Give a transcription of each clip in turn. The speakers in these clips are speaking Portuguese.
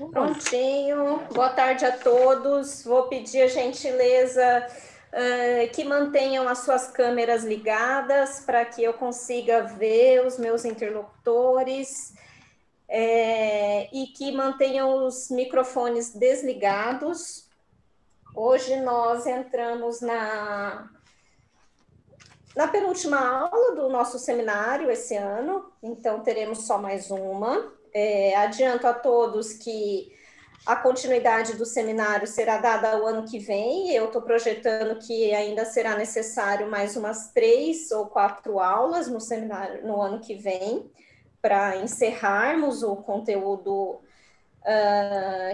Prontinho. Boa tarde a todos. Vou pedir a gentileza que mantenham as suas câmeras ligadas para que eu consiga ver os meus interlocutores e que mantenham os microfones desligados. Hoje nós entramos na penúltima aula do nosso seminário esse ano, então teremos só mais uma. Adianto a todos que a continuidade do seminário será dada o ano que vem. Eu estou projetando que ainda será necessário mais umas 3 ou 4 aulas no seminário no ano que vem, para encerrarmos o conteúdo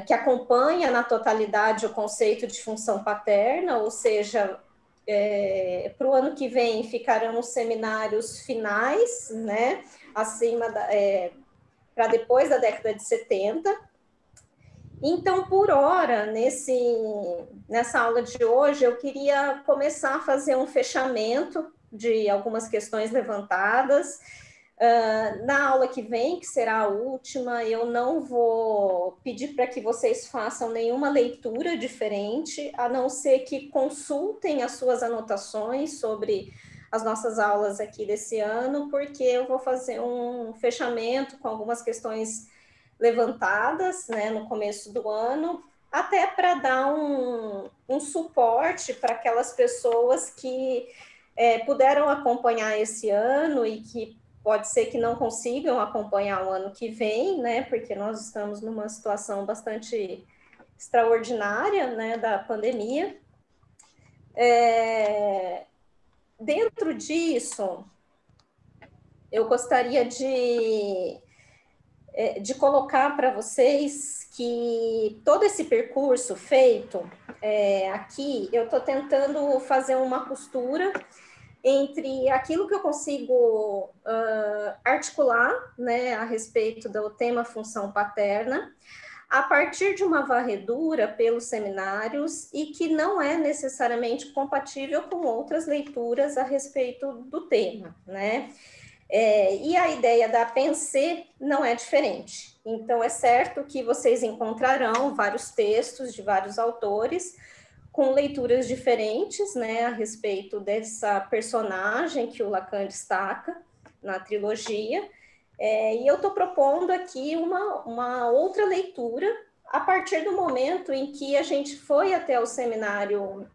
que acompanha na totalidade o conceito de função paterna, ou seja, para o ano que vem ficarão os seminários finais, né, para depois da década de 70. Então, por hora, nessa aula de hoje, eu queria começar a fazer um fechamento de algumas questões levantadas. Na aula que vem, que será a última, eu não vou pedir para que vocês façam nenhuma leitura diferente, a não ser que consultem as suas anotações sobre as nossas aulas aqui desse ano, porque eu vou fazer um fechamento com algumas questões levantadas, né, no começo do ano, até para dar um suporte para aquelas pessoas que puderam acompanhar esse ano e que pode ser que não consigam acompanhar o ano que vem, né, porque nós estamos numa situação bastante extraordinária, né, da pandemia. Dentro disso, eu gostaria de colocar para vocês que todo esse percurso feito aqui, eu estou tentando fazer uma costura entre aquilo que eu consigo articular, né, a respeito do tema função paterna, a partir de uma varredura pelos seminários e que não é necessariamente compatível com outras leituras a respeito do tema, né? E a ideia da Pensée não é diferente. Então, é certo que vocês encontrarão vários textos de vários autores com leituras diferentes, né, a respeito dessa personagem que o Lacan destaca na trilogia, e eu estou propondo aqui uma outra leitura a partir do momento em que a gente foi até o seminário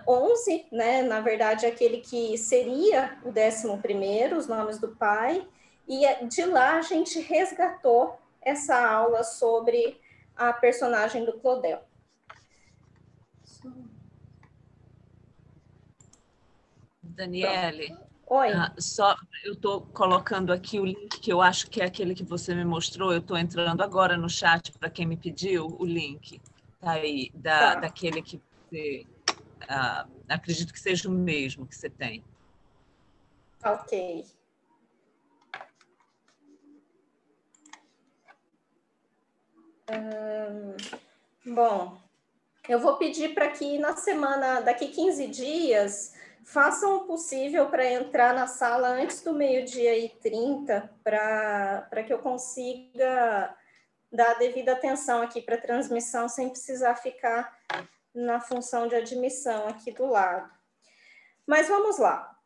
11, né, na verdade aquele que seria o 11º, os nomes do pai, e de lá a gente resgatou essa aula sobre a personagem do Claudel. Daniele, Oi. Só eu estou colocando aqui o link que eu acho que é aquele que você me mostrou. Eu estou entrando agora no chat para quem me pediu o link. Tá aí, daquele que você acredito que seja o mesmo que você tem. Ok. Bom, eu vou pedir para que na semana, daqui 15 dias, façam o possível para entrar na sala antes do 12h30, para que eu consiga dar a devida atenção aqui para a transmissão, sem precisar ficar na função de admissão aqui do lado. Mas vamos lá.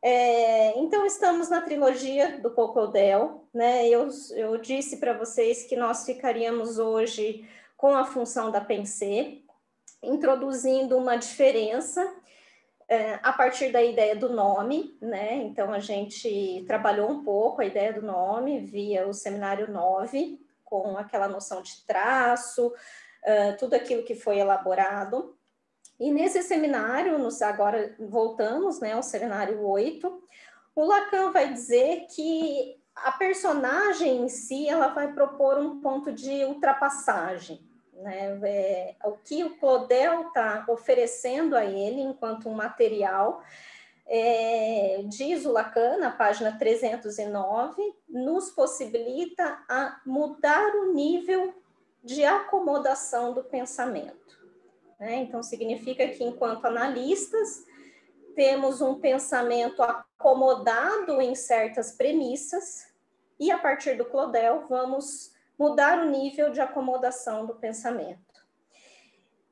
Então, estamos na trilogia do Cocodel, né? Eu disse para vocês que nós ficaríamos hoje com a função da Pensée, introduzindo uma diferença a partir da ideia do nome, né? Então, a gente trabalhou um pouco a ideia do nome via o seminário 9, com aquela noção de traço, tudo aquilo que foi elaborado. E nesse seminário, agora voltamos, né, ao seminário 8, o Lacan vai dizer que a personagem em si, ela vai propor um ponto de ultrapassagem, né? O que o Claudel está oferecendo a ele enquanto um material, diz o Lacan, na página 309, nos possibilita a mudar o nível de acomodação do pensamento. Então, significa que, enquanto analistas, temos um pensamento acomodado em certas premissas e, a partir do Claudel, vamos mudar o nível de acomodação do pensamento.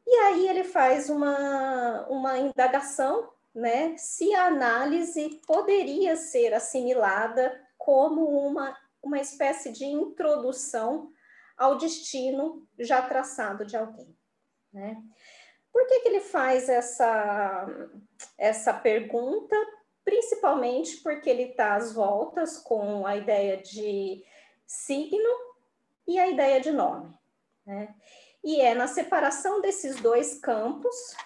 E aí ele faz uma indagação, né, se a análise poderia ser assimilada como uma espécie de introdução ao destino já traçado de alguém, né? Por que ele faz essa pergunta? Principalmente porque ele está às voltas com a ideia de signo e a ideia de nome, né? E é na separação desses dois campos,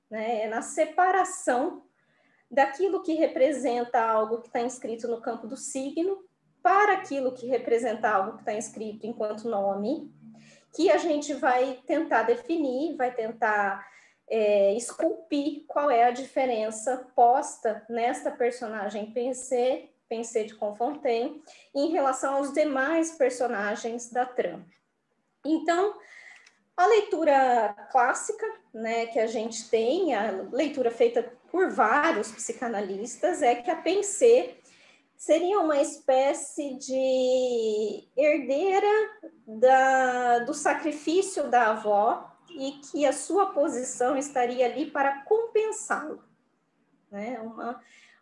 né? É na separação daquilo que representa algo que está inscrito no campo do signo para aquilo que representa algo que está inscrito enquanto nome, que a gente vai tentar definir, vai tentar esculpir qual é a diferença posta nesta personagem Pensée de Confontaine em relação aos demais personagens da trama. Então, a leitura clássica, né, que a gente tem, a leitura feita por vários psicanalistas, é que a Pensée seria uma espécie de herdeira do sacrifício da avó e que a sua posição estaria ali para compensá-lo, né?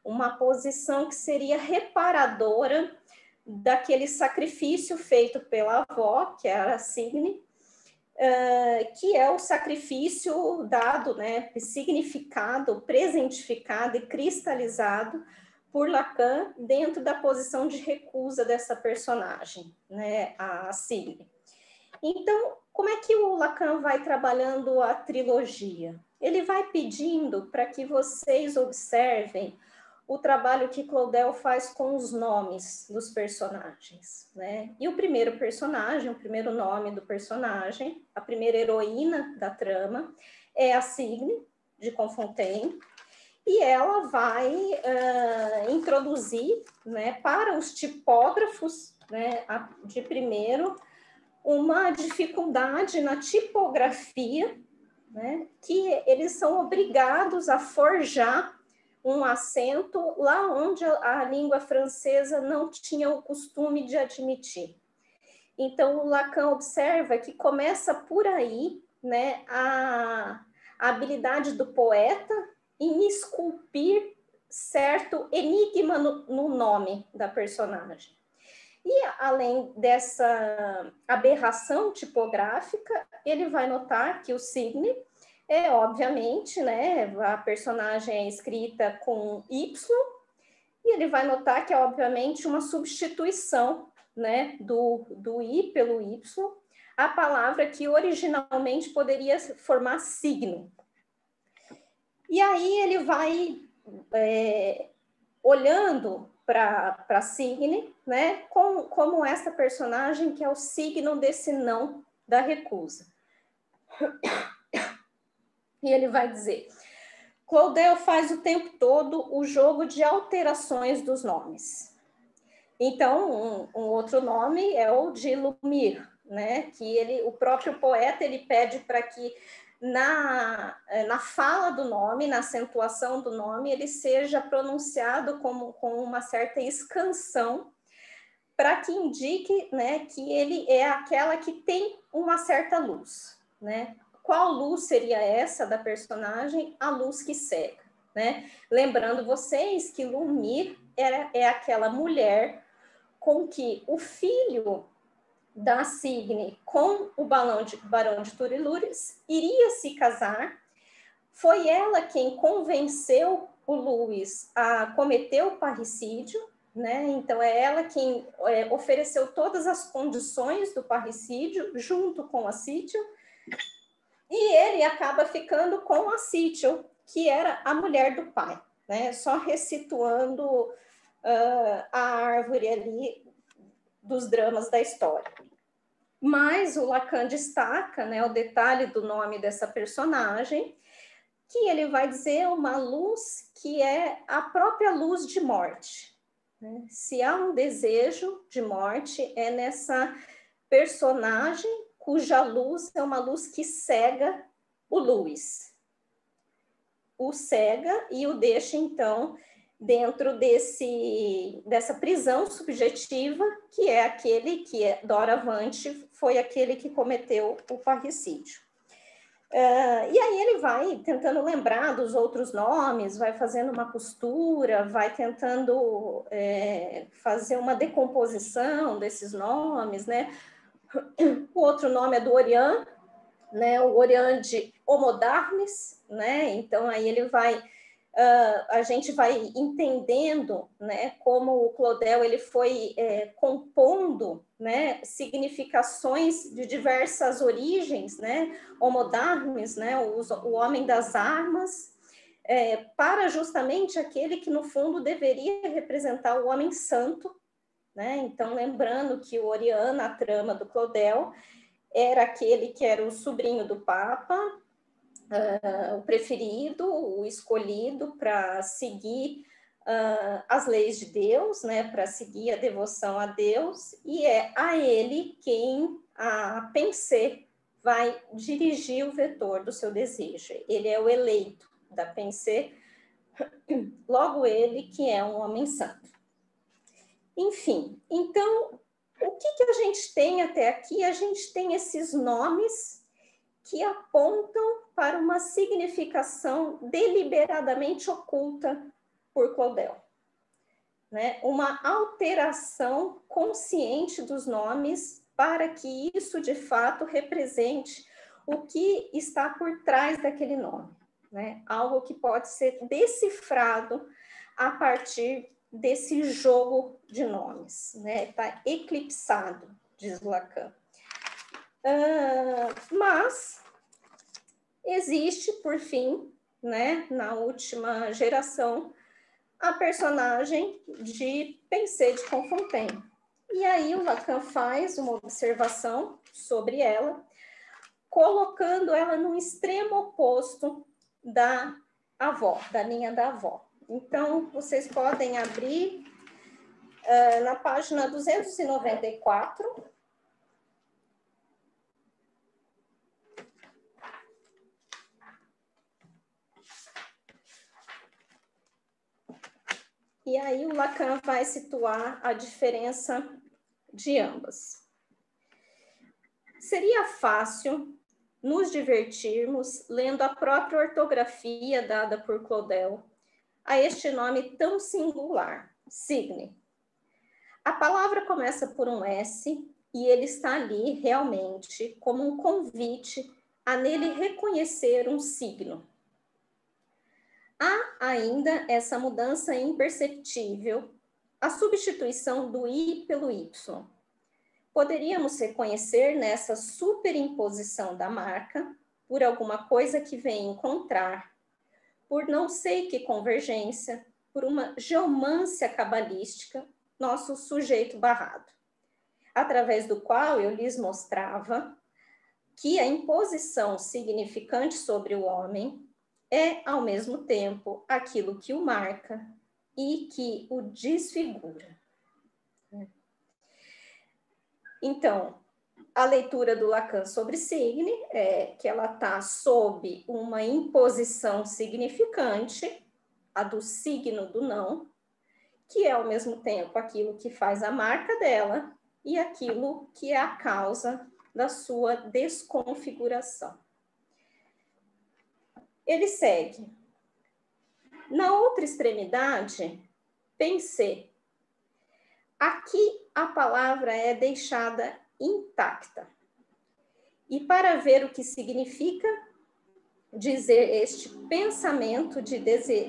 Uma posição que seria reparadora daquele sacrifício feito pela avó, que era a Signe, que é o sacrifício dado, né, significado, presentificado e cristalizado por Lacan dentro da posição de recusa dessa personagem, né, a Signe. Então, como é que o Lacan vai trabalhando a trilogia? Ele vai pedindo para que vocês observem o trabalho que Claudel faz com os nomes dos personagens, né? E o primeiro personagem, o primeiro nome do personagem, a primeira heroína da trama é a Signe, de Confontaine, e ela vai introduzir, né, para os tipógrafos, né, de primeiro, uma dificuldade na tipografia, né, que eles são obrigados a forjar um acento lá onde a língua francesa não tinha o costume de admitir. Então, o Lacan observa que começa por aí, né, a habilidade do poeta em esculpir certo enigma no nome da personagem. E, além dessa aberração tipográfica, ele vai notar que o Signe obviamente, né, a personagem é escrita com Y, e ele vai notar que é, obviamente, uma substituição, né, do I pelo Y, a palavra que originalmente poderia formar signo. E aí ele vai olhando para Signe, né, como essa personagem que é o signo desse não da recusa. E ele vai dizer: Claudel faz o tempo todo o jogo de alterações dos nomes. Então, um outro nome é o de Lumire, né? Que o próprio poeta ele pede para que na fala do nome, na acentuação do nome, ele seja pronunciado com uma certa escansão, para que indique, né, que ele é aquela que tem uma certa luz, né? Qual luz seria essa da personagem? A luz que cega, né? Lembrando vocês que Lumire é aquela mulher com que o filho da Signe com o Barão de Turilures iria se casar. Foi ela quem convenceu o Louis a cometer o parricídio, né? Então é ela quem ofereceu todas as condições do parricídio junto com a Sitchell. E ele acaba ficando com a Sitchell, que era a mulher do pai, né? Só ressituando a árvore ali dos dramas da história. Mas o Lacan destaca, né, o detalhe do nome dessa personagem, que ele vai dizer uma luz que é a própria luz de morte, né? Se há um desejo de morte, é nessa personagem cuja luz é uma luz que cega o Louis. O cega e o deixa, então, dentro dessa prisão subjetiva, que é aquele que, doravante, foi aquele que cometeu o parricídio. E aí ele vai tentando lembrar dos outros nomes, vai fazendo uma costura, vai tentando fazer uma decomposição desses nomes, né? O outro nome é do Orian, né? O Orian de Homodarmes, né? Então aí ele vai... a gente vai entendendo, né, como o Claudel ele foi compondo, né, significações de diversas origens, né, homodarmes, né, o homem das armas, para justamente aquele que no fundo deveria representar o homem santo, né? Então lembrando que o Orian, na trama do Claudel, era aquele que era o sobrinho do Papa, o preferido, o escolhido para seguir as leis de Deus, né, para seguir a devoção a Deus, e é a ele quem a Pensée vai dirigir o vetor do seu desejo. Ele é o eleito da Pensée, logo ele que é um homem santo. Enfim, então, o que a gente tem até aqui? A gente tem esses nomes que apontam para uma significação deliberadamente oculta por Claudel, né? Uma alteração consciente dos nomes para que isso, de fato, represente o que está por trás daquele nome, né? Algo que pode ser decifrado a partir desse jogo de nomes, né? Está eclipsado, diz Lacan. Mas existe, por fim, né, na última geração, a personagem de Pensée de Confontaine. E aí o Lacan faz uma observação sobre ela, colocando ela no extremo oposto da avó, da linha da avó. Então, vocês podem abrir na página 294, e aí o Lacan vai situar a diferença de ambas. Seria fácil nos divertirmos lendo a própria ortografia dada por Claudel a este nome tão singular, Signe. A palavra começa por um S e ele está ali realmente como um convite a nele reconhecer um signo. Há ainda essa mudança imperceptível, a substituição do I pelo Y. Poderíamos reconhecer nessa superimposição da marca por alguma coisa que vem encontrar, por não sei que convergência, por uma geomância cabalística, nosso sujeito barrado, através do qual eu lhes mostrava que a imposição significante sobre o homem é, ao mesmo tempo, aquilo que o marca e que o desfigura. Então, a leitura do Lacan sobre Signe é que ela está sob uma imposição significante, a do signo do não, que é, ao mesmo tempo, aquilo que faz a marca dela e aquilo que é a causa da sua desconfiguração. Ele segue. Na outra extremidade, Pensée. Aqui a palavra é deixada intacta. E para ver o que significa dizer este pensamento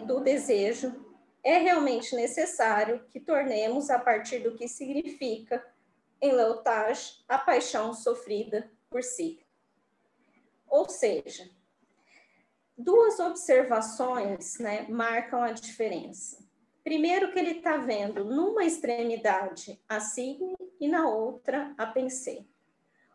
do desejo, é realmente necessário que tornemos a partir do que significa, em Leotage, a paixão sofrida por si. Ou seja, duas observações, né, marcam a diferença. Primeiro que ele está vendo numa extremidade a Signe e na outra a Pensée.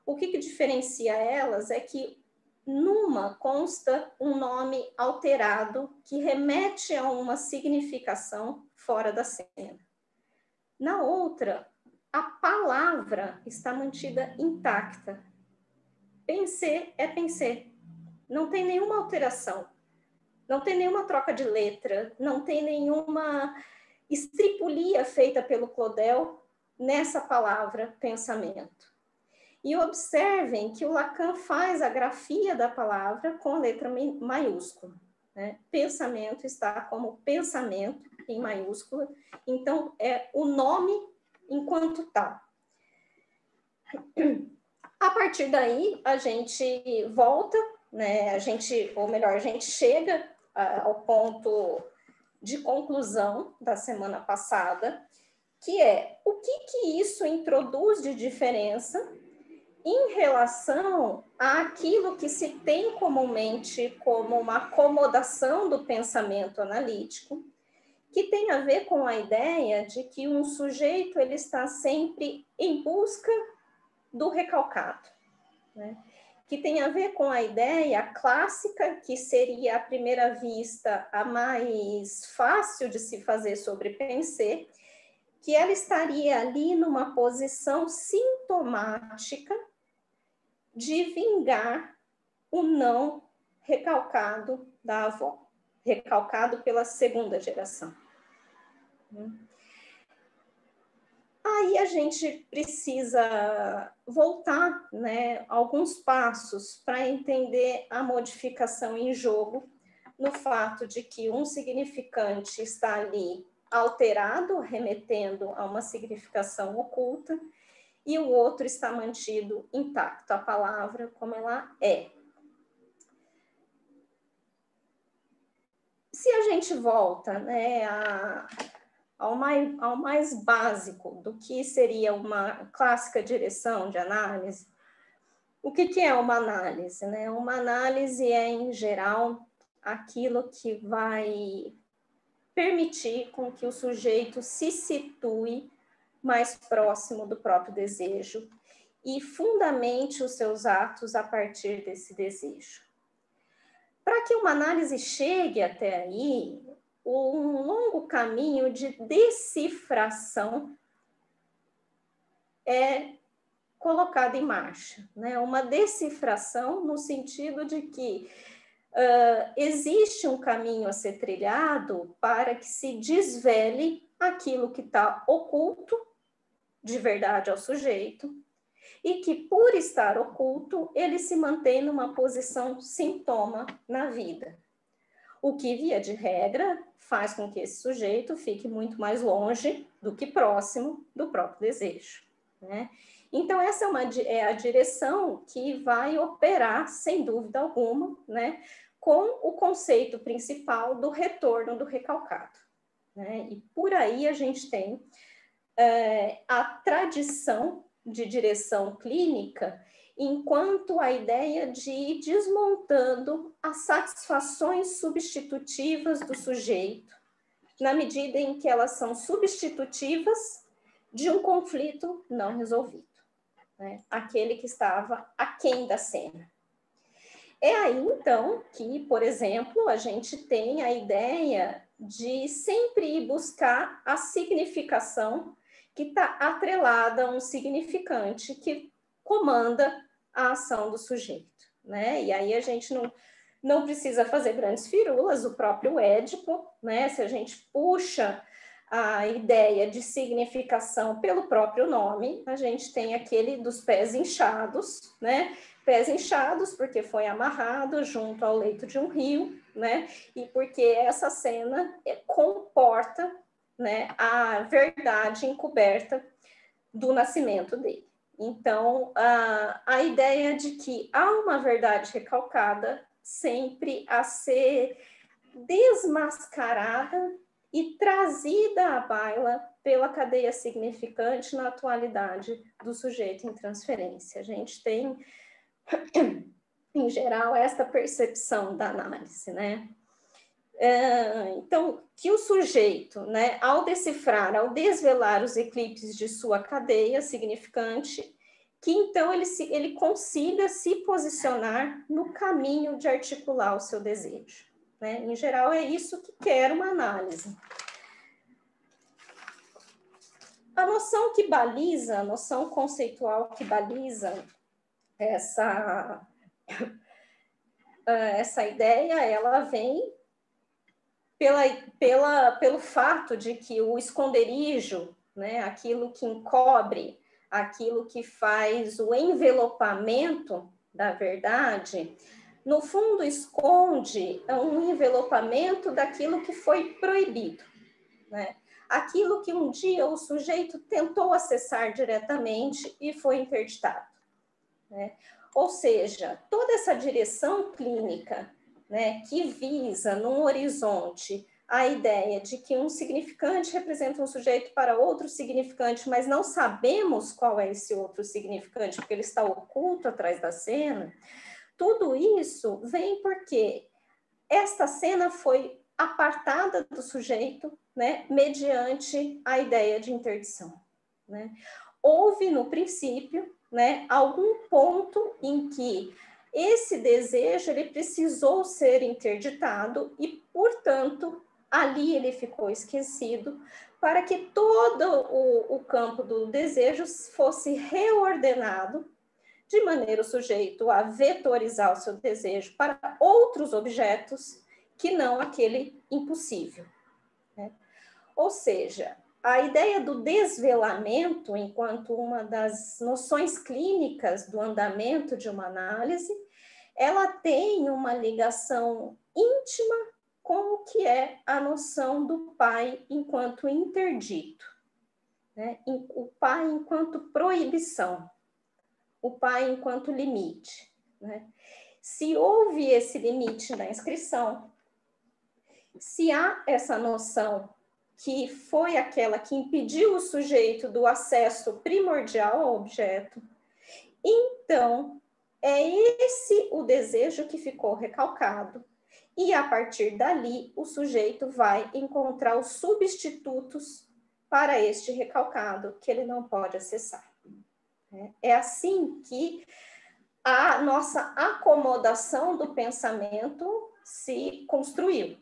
O que diferencia elas é que numa consta um nome alterado que remete a uma significação fora da cena. Na outra, a palavra está mantida intacta. Pensée é Pensée. Não tem nenhuma alteração. Não tem nenhuma troca de letra, não tem nenhuma estripulia feita pelo Claudel nessa palavra pensamento. E observem que o Lacan faz a grafia da palavra com a letra maiúscula, né? Pensamento está como pensamento em maiúscula, então é o nome enquanto tal. A partir daí, a gente volta, né? A gente chega ao ponto de conclusão da semana passada, que é o que isso introduz de diferença em relação àquilo que se tem comumente como uma acomodação do pensamento analítico, que tem a ver com a ideia de que um sujeito ele está sempre em busca do recalcado, né? Que tem a ver com a ideia clássica, que seria, à primeira vista, a mais fácil de se fazer sobre pensar, que ela estaria ali numa posição sintomática de vingar o não recalcado da avó, recalcado pela segunda geração. Aí a gente precisa voltar, né, alguns passos para entender a modificação em jogo, no fato de que um significante está ali alterado, remetendo a uma significação oculta, e o outro está mantido intacto, a palavra como ela é. Se a gente volta, né, ao mais básico do que seria uma clássica direção de análise, o que é uma análise, né? Uma análise é, em geral, aquilo que vai permitir com que o sujeito se situe mais próximo do próprio desejo e fundamente os seus atos a partir desse desejo. Para que uma análise chegue até aí, um longo caminho de decifração é colocado em marcha, né? Uma decifração no sentido de que existe um caminho a ser trilhado para que se desvele aquilo que está oculto de verdade ao sujeito e que, por estar oculto, ele se mantém numa posição sintoma na vida. O que, via de regra, faz com que esse sujeito fique muito mais longe do que próximo do próprio desejo, né? Então, essa é a direção que vai operar, sem dúvida alguma, né, com o conceito principal do retorno do recalcado, né? E por aí a gente tem a tradição de direção clínica enquanto a ideia de ir desmontando as satisfações substitutivas do sujeito, na medida em que elas são substitutivas de um conflito não resolvido, né? Aquele que estava aquém da cena. É aí, então, que, por exemplo, a gente tem a ideia de sempre ir buscar a significação que está atrelada a um significante que comanda a ação do sujeito, né? E aí a gente não precisa fazer grandes firulas, o próprio Édipo, né? Se a gente puxa a ideia de significação pelo próprio nome, a gente tem aquele dos pés inchados, né? Pés inchados porque foi amarrado junto ao leito de um rio, né? E porque essa cena comporta, né, a verdade encoberta do nascimento dele. Então, a ideia de que há uma verdade recalcada sempre a ser desmascarada e trazida à baila pela cadeia significante na atualidade do sujeito em transferência. A gente tem, em geral, esta percepção da análise, né? Então, que o sujeito, né, ao decifrar, ao desvelar os eclipses de sua cadeia significante, que então ele consiga se posicionar no caminho de articular o seu desejo, né? Em geral, é isso que quer uma análise. A noção que baliza, a noção conceitual que baliza essa ideia, ela vem pelo fato de que o esconderijo, né, aquilo que encobre, aquilo que faz o envelopamento da verdade, no fundo esconde um envelopamento daquilo que foi proibido, né? Aquilo que um dia o sujeito tentou acessar diretamente e foi interditado, né? Ou seja, toda essa direção clínica, né, que visa num horizonte a ideia de que um significante representa um sujeito para outro significante, mas não sabemos qual é esse outro significante, porque ele está oculto atrás da cena, tudo isso vem porque esta cena foi apartada do sujeito, né, mediante a ideia de interdição, né? Houve, no princípio, né, algum ponto em que esse desejo ele precisou ser interditado e, portanto, ali ele ficou esquecido para que todo o campo do desejo fosse reordenado de maneira o sujeito a vetorizar o seu desejo para outros objetos que não aquele impossível, né? Ou seja, a ideia do desvelamento, enquanto uma das noções clínicas do andamento de uma análise, ela tem uma ligação íntima com o que é a noção do pai enquanto interdito, né? O pai enquanto proibição, o pai enquanto limite, né? Se houve esse limite na inscrição, se há essa noção que foi aquela que impediu o sujeito do acesso primordial ao objeto, então é esse o desejo que ficou recalcado, e a partir dali o sujeito vai encontrar os substitutos para este recalcado que ele não pode acessar. É assim que a nossa acomodação do pensamento se construiu,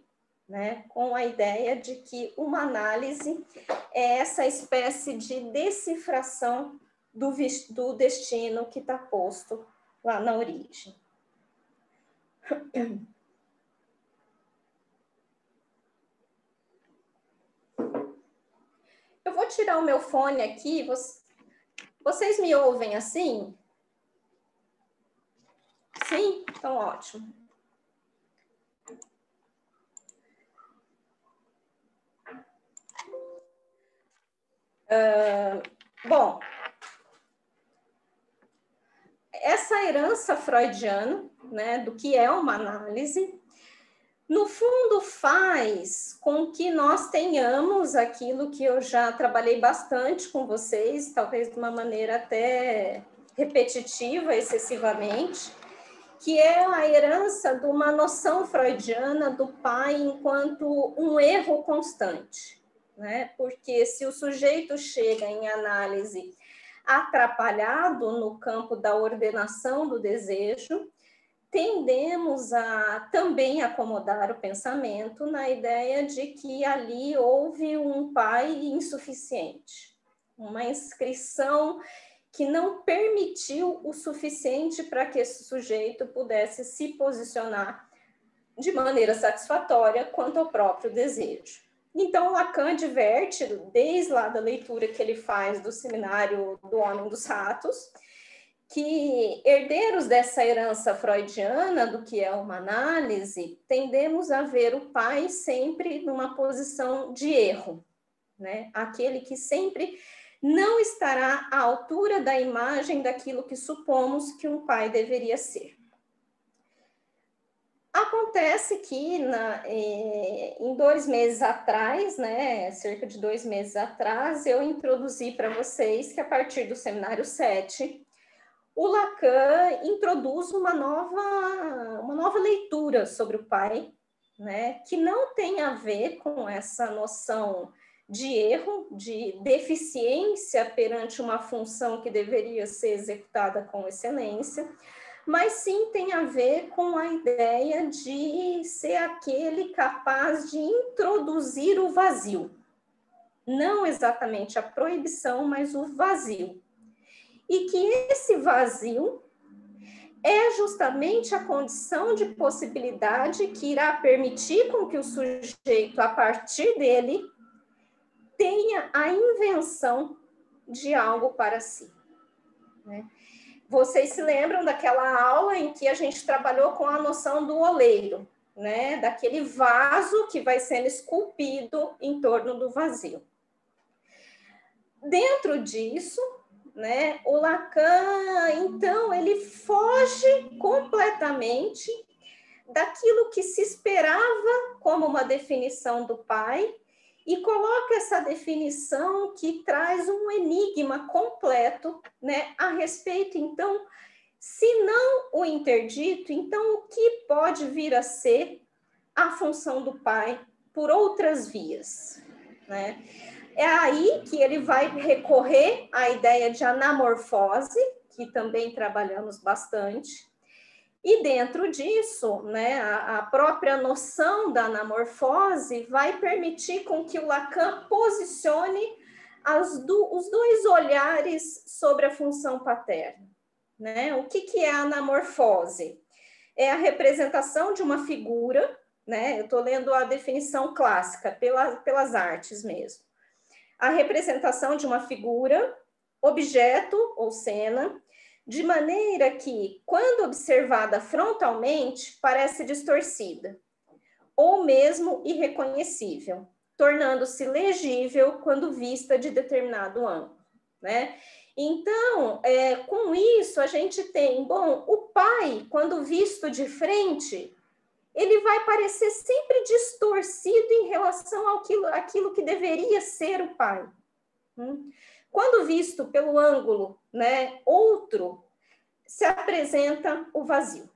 né? Com a ideia de que uma análise é essa espécie de decifração do destino que está posto lá na origem. Eu vou tirar o meu fone aqui, vocês me ouvem assim? Sim? Então, ótimo. Bom, essa herança freudiana, né, do que é uma análise, no fundo faz com que nós tenhamos aquilo que eu já trabalhei bastante com vocês, talvez de uma maneira até repetitiva, excessivamente, que é a herança de uma noção freudiana do pai enquanto um erro constante, né? Porque se o sujeito chega em análise atrapalhado no campo da ordenação do desejo, tendemos a também acomodar o pensamento na ideia de que ali houve um pai insuficiente, uma inscrição que não permitiu o suficiente para que esse sujeito pudesse se posicionar de maneira satisfatória quanto ao próprio desejo. Então, Lacan adverte, desde lá da leitura que ele faz do Seminário do Homem dos Ratos, que herdeiros dessa herança freudiana do que é uma análise, tendemos a ver o pai sempre numa posição de erro, né? Aquele que sempre não estará à altura da imagem daquilo que supomos que um pai deveria ser. Acontece que em 2 meses atrás, né, cerca de 2 meses atrás, eu introduzi para vocês que a partir do Seminário 7, o Lacan introduz uma nova leitura sobre o pai, né, que não tem a ver com essa noção de erro, de deficiência perante uma função que deveria ser executada com excelência, mas sim tem a ver com a ideia de ser aquele capaz de introduzir o vazio. Não exatamente a proibição, mas o vazio. E que esse vazio é justamente a condição de possibilidade que irá permitir com que o sujeito, a partir dele, tenha a invenção de algo para si, né? Vocês se lembram daquela aula em que a gente trabalhou com a noção do oleiro, né? Daquele vaso que vai sendo esculpido em torno do vazio. Dentro disso, né, o Lacan, então, ele foge completamente daquilo que se esperava como uma definição do pai e coloca essa definição que traz um enigma completo, né, a respeito, então, se não o interdito, então o que pode vir a ser a função do pai por outras vias, né? É aí que ele vai recorrer à ideia de anamorfose, que também trabalhamos bastante, e dentro disso, né, a própria noção da anamorfose vai permitir com que o Lacan posicione os dois olhares sobre a função paterna, né? O que é a anamorfose? É a representação de uma figura, né? Eu estou lendo a definição clássica pelas artes mesmo. A representação de uma figura, objeto ou cena, de maneira que, quando observada frontalmente, parece distorcida, ou mesmo irreconhecível, tornando-se legível quando vista de determinado ângulo, né? Então, com isso, a gente tem, bom, o pai, quando visto de frente, ele vai parecer sempre distorcido em relação àquilo que deveria ser o pai. Quando visto pelo ângulo, né, outro, se apresenta o vazio,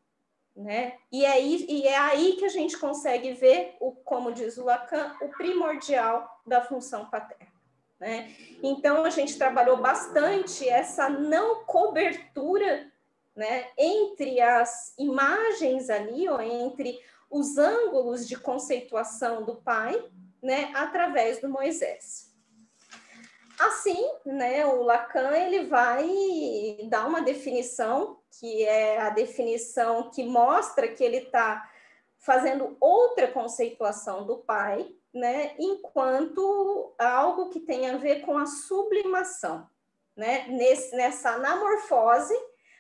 né? E é aí que a gente consegue ver, como diz o Lacan, o primordial da função paterna, né? Então, a gente trabalhou bastante essa não cobertura, né, entre as imagens ali, ou entre os ângulos de conceituação do pai, né, através do Moisés. Assim, né, o Lacan ele vai dar uma definição, que é a definição que mostra que ele está fazendo outra conceituação do pai, né, enquanto algo que tem a ver com a sublimação, né? Nessa anamorfose,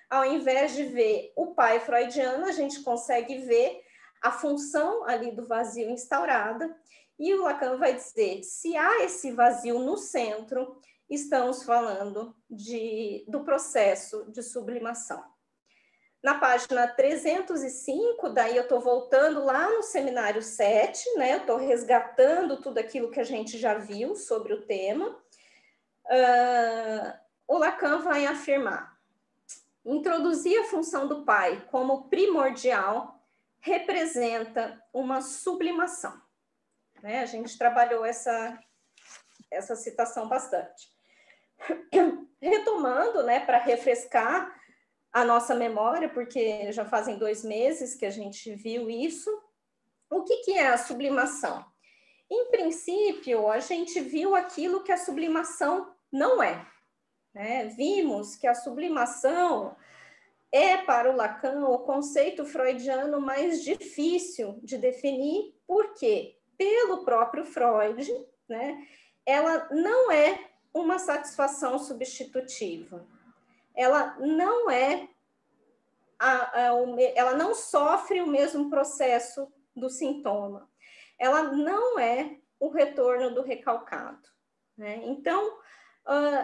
ao invés de ver o pai freudiano, a gente consegue ver a função ali do vazio instaurada. E o Lacan vai dizer, se há esse vazio no centro, estamos falando do processo de sublimação. Na página 305, daí eu estou voltando lá no seminário 7, né? Eu estou resgatando tudo aquilo que a gente já viu sobre o tema. O Lacan vai afirmar, introduzir a função do pai como primordial representa uma sublimação. Né? A gente trabalhou essa citação bastante. Retomando, né, para refrescar a nossa memória, porque já fazem 2 meses que a gente viu isso, o que é a sublimação? Em princípio, a gente viu aquilo que a sublimação não é, né? Vimos que a sublimação é, para o Lacan, o conceito freudiano mais difícil de definir, por quê? Pelo próprio Freud, né, ela não é uma satisfação substitutiva. Ela não ela não sofre o mesmo processo do sintoma. Ela não é o retorno do recalcado, né? Então,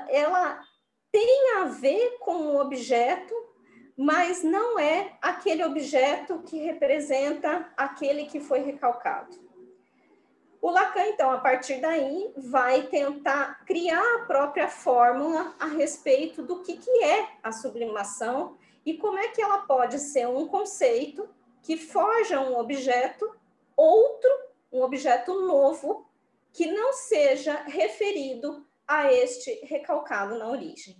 ela tem a ver com o objeto, mas não é aquele objeto que representa aquele que foi recalcado. O Lacan, então, a partir daí, vai tentar criar a própria fórmula a respeito do que é a sublimação e como é que ela pode ser um conceito que forja um objeto outro, um objeto novo, que não seja referido a este recalcado na origem.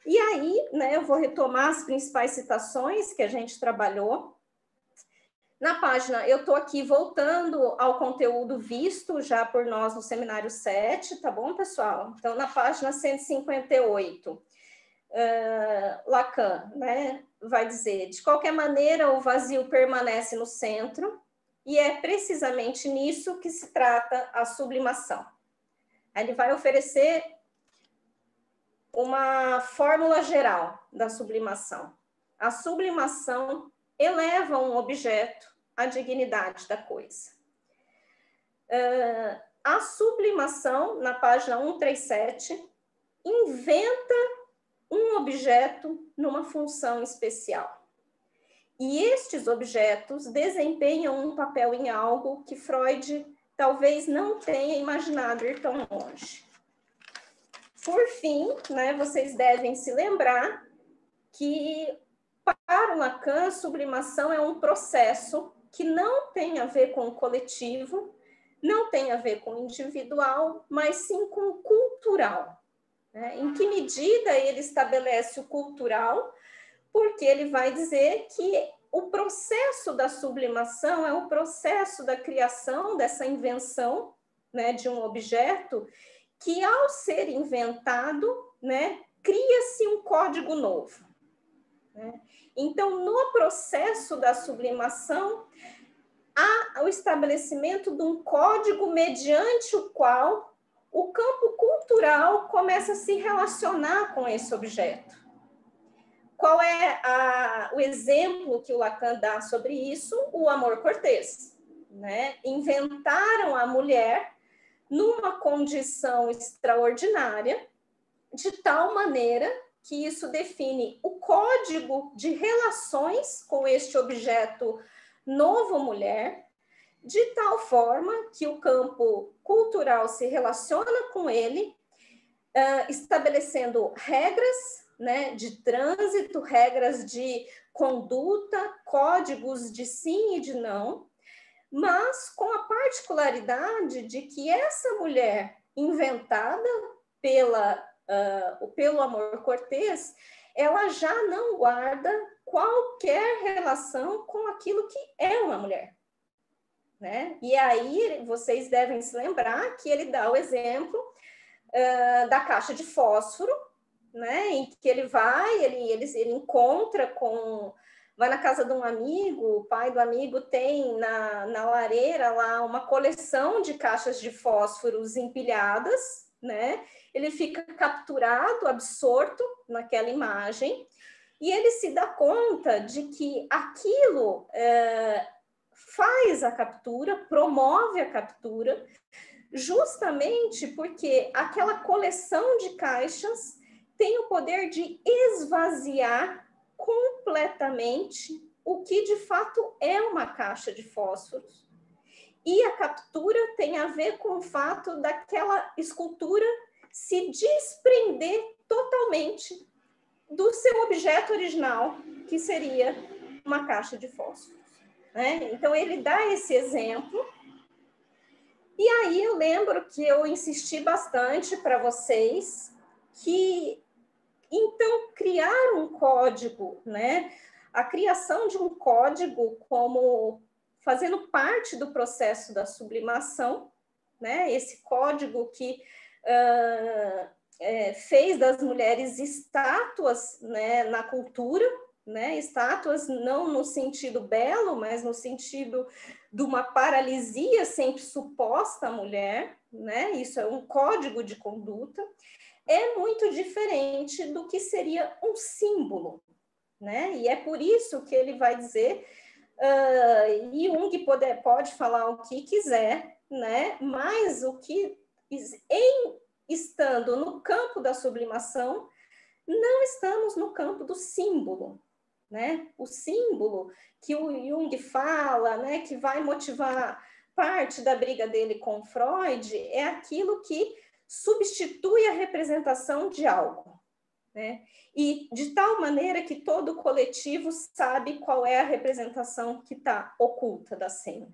E aí, né, eu vou retomar as principais citações que a gente trabalhou. Na página, eu estou aqui voltando ao conteúdo visto já por nós no seminário 7, tá bom, pessoal? Então, na página 158, Lacan, né, vai dizer, de qualquer maneira, o vazio permanece no centro, e é precisamente nisso que se trata a sublimação. Ele vai oferecer uma fórmula geral da sublimação. A sublimação eleva um objeto à dignidade da coisa. A sublimação, na página 137, inventa um objeto numa função especial. E estes objetos desempenham um papel em algo que Freud talvez não tenha imaginado ir tão longe. Por fim, né, vocês devem se lembrar que, para o Lacan, a sublimação é um processo que não tem a ver com o coletivo, não tem a ver com o individual, mas sim com o cultural. Né? Em que medida ele estabelece o cultural? Porque ele vai dizer que o processo da sublimação é o processo da criação dessa invenção, né, de um objeto que, ao ser inventado, né, cria-se um código novo. Né? Então, no processo da sublimação, há o estabelecimento de um código mediante o qual o campo cultural começa a se relacionar com esse objeto. Qual é o exemplo que o Lacan dá sobre isso? O amor cortês. Né? Inventaram a mulher numa condição extraordinária, de tal maneira que isso define o código de relações com este objeto novo mulher, de tal forma que o campo cultural se relaciona com ele, estabelecendo regras, né, de trânsito, regras de conduta, códigos de sim e de não, mas com a particularidade de que essa mulher inventada pelo amor cortês, ela já não guarda qualquer relação com aquilo que é uma mulher. Né? E aí vocês devem se lembrar que ele dá o exemplo da caixa de fósforo, né? Em que ele vai, ele encontra com... Vai na casa de um amigo, o pai do amigo tem na lareira lá uma coleção de caixas de fósforos empilhadas, né? Ele fica capturado, absorto naquela imagem, e ele se dá conta de que aquilo faz a captura, promove a captura, justamente porque aquela coleção de caixas tem o poder de esvaziar completamente o que de fato é uma caixa de fósforos. E a captura tem a ver com o fato daquela escultura se desprender totalmente do seu objeto original, que seria uma caixa de fósforos. Né? Então, ele dá esse exemplo. E aí eu lembro que eu insisti bastante para vocês que, então, criar um código, né? A criação de um código como fazendo parte do processo da sublimação, né? Esse código que fez das mulheres estátuas, né, na cultura, né? Estátuas não no sentido belo, mas no sentido de uma paralisia sempre suposta à mulher, né? Isso é um código de conduta. É muito diferente do que seria um símbolo, né? E é por isso que ele vai dizer, Jung pode falar o que quiser, né? Mas o que, estando no campo da sublimação, não estamos no campo do símbolo, né? O símbolo que o Jung fala, né, que vai motivar parte da briga dele com Freud, é aquilo que substitui a representação de algo, né? E de tal maneira que todo coletivo sabe qual é a representação que está oculta da cena,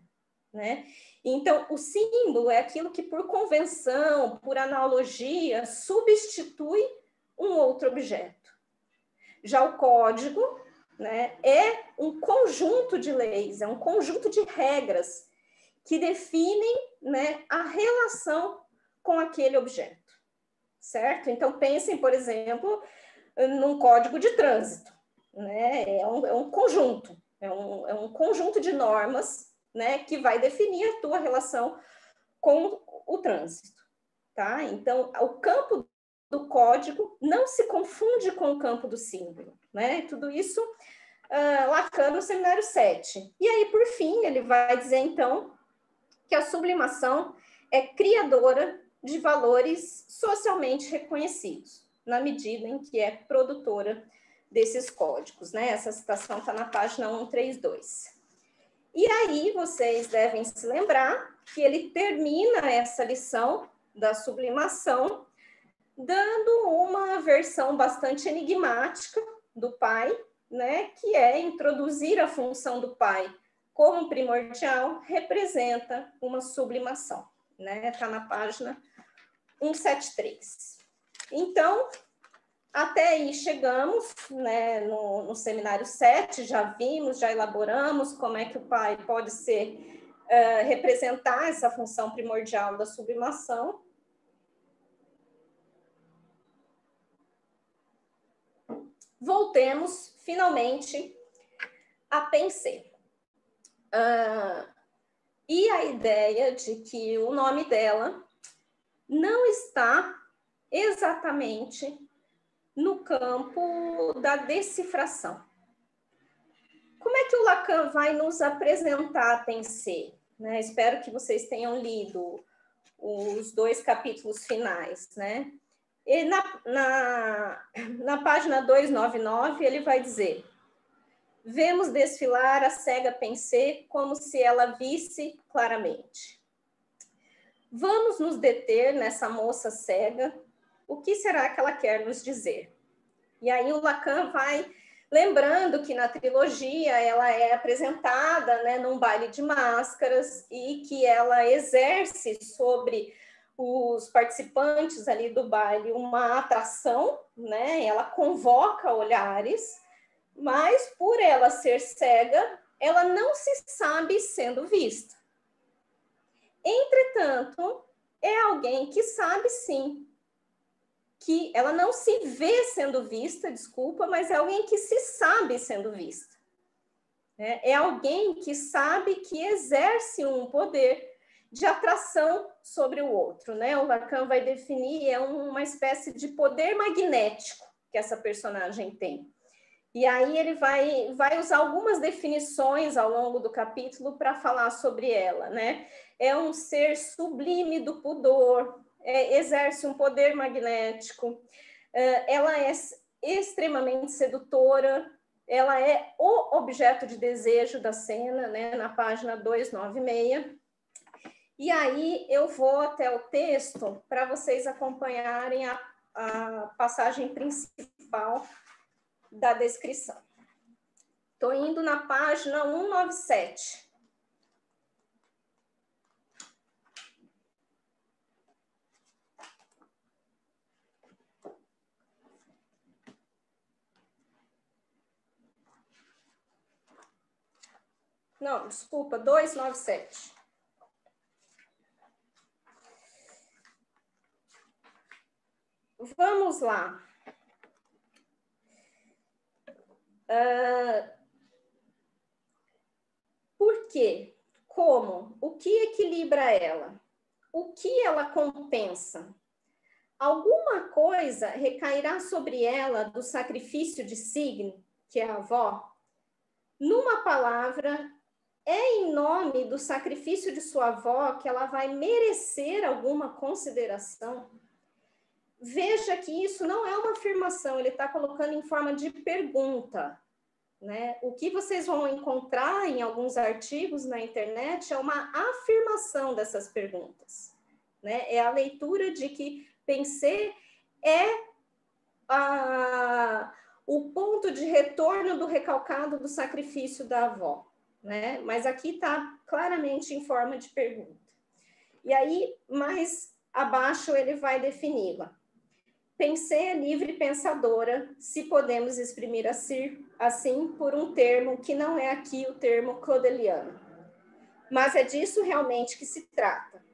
né? Então, o símbolo é aquilo que, por convenção, por analogia, substitui um outro objeto. Já o código, né, é um conjunto de leis, é um conjunto de regras que definem, né, a relação com aquele objeto, certo? Então, pensem, por exemplo, num código de trânsito, né? É um conjunto, é um conjunto de normas, né, que vai definir a tua relação com o trânsito, tá? Então, o campo do código não se confunde com o campo do símbolo, né? Tudo isso Lacan no seminário 7. E aí, por fim, ele vai dizer, então, que a sublimação é criadora de valores socialmente reconhecidos, na medida em que é produtora desses códigos, né? Essa citação está na página 132. E aí vocês devem se lembrar que ele termina essa lição da sublimação dando uma versão bastante enigmática do pai, né? Que é introduzir a função do pai como primordial representa uma sublimação, né? Está na página 173. Então, até aí chegamos, né, no seminário 7, já vimos, já elaboramos como é que o pai pode ser, representar essa função primordial da sublimação. Voltemos, finalmente, a pensar. E a ideia de que o nome dela não está exatamente no campo da decifração. Como é que o Lacan vai nos apresentar a Pensée? Né? Espero que vocês tenham lido os 2 capítulos finais, né? E na página 299, ele vai dizer: vemos desfilar a cega Pensée como se ela visse claramente. Vamos nos deter nessa moça cega. O que será que ela quer nos dizer? E aí o Lacan vai lembrando que na trilogia ela é apresentada, né, num baile de máscaras e que ela exerce sobre os participantes ali do baile uma atração, né? Ela convoca olhares, mas por ela ser cega, ela não se sabe sendo vista. Entretanto, é alguém que sabe sim, que ela não se vê sendo vista, desculpa, mas é alguém que se sabe sendo vista. É alguém que sabe que exerce um poder de atração sobre o outro, né? O Lacan vai definir, é uma espécie de poder magnético que essa personagem tem. E aí ele vai usar algumas definições ao longo do capítulo para falar sobre ela, né? É um ser sublime do pudor, exerce um poder magnético, ela é extremamente sedutora, ela é o objeto de desejo da cena, né? Na página 296. E aí eu vou até o texto para vocês acompanharem a passagem principal da descrição. Estou indo na página 197. Não, desculpa, 297. Vamos lá. Por quê? Como? O que equilibra ela? O que ela compensa? Alguma coisa recairá sobre ela do sacrifício de Signe, que é a avó? Numa palavra, é em nome do sacrifício de sua avó que ela vai merecer alguma consideração? Veja que isso não é uma afirmação, ele está colocando em forma de pergunta, né? O que vocês vão encontrar em alguns artigos na internet é uma afirmação dessas perguntas, né? É a leitura de que Pensée é o ponto de retorno do recalcado do sacrifício da avó, né? Mas aqui está claramente em forma de pergunta. E aí, mais abaixo, ele vai defini-la. Pensée é livre pensadora, se podemos exprimir assim por um termo que não é aqui o termo claudeliano. Mas é disso realmente que se trata.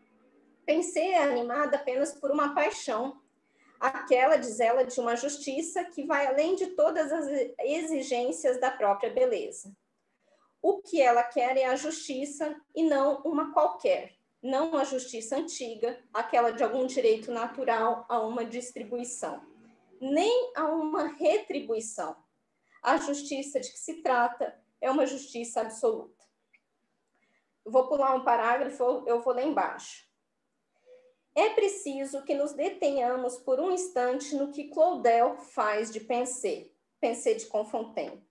Pensée é animada apenas por uma paixão, Aquela, diz ela, de uma justiça que vai além de todas as exigências da própria beleza. O que ela quer é a justiça e não uma qualquer, não a justiça antiga, aquela de algum direito natural a uma distribuição, nem a uma retribuição. A justiça de que se trata é uma justiça absoluta. Vou pular um parágrafo, eu vou ler embaixo. É preciso que nos detenhamos por um instante no que Claudel faz de Pensée de Confontaine,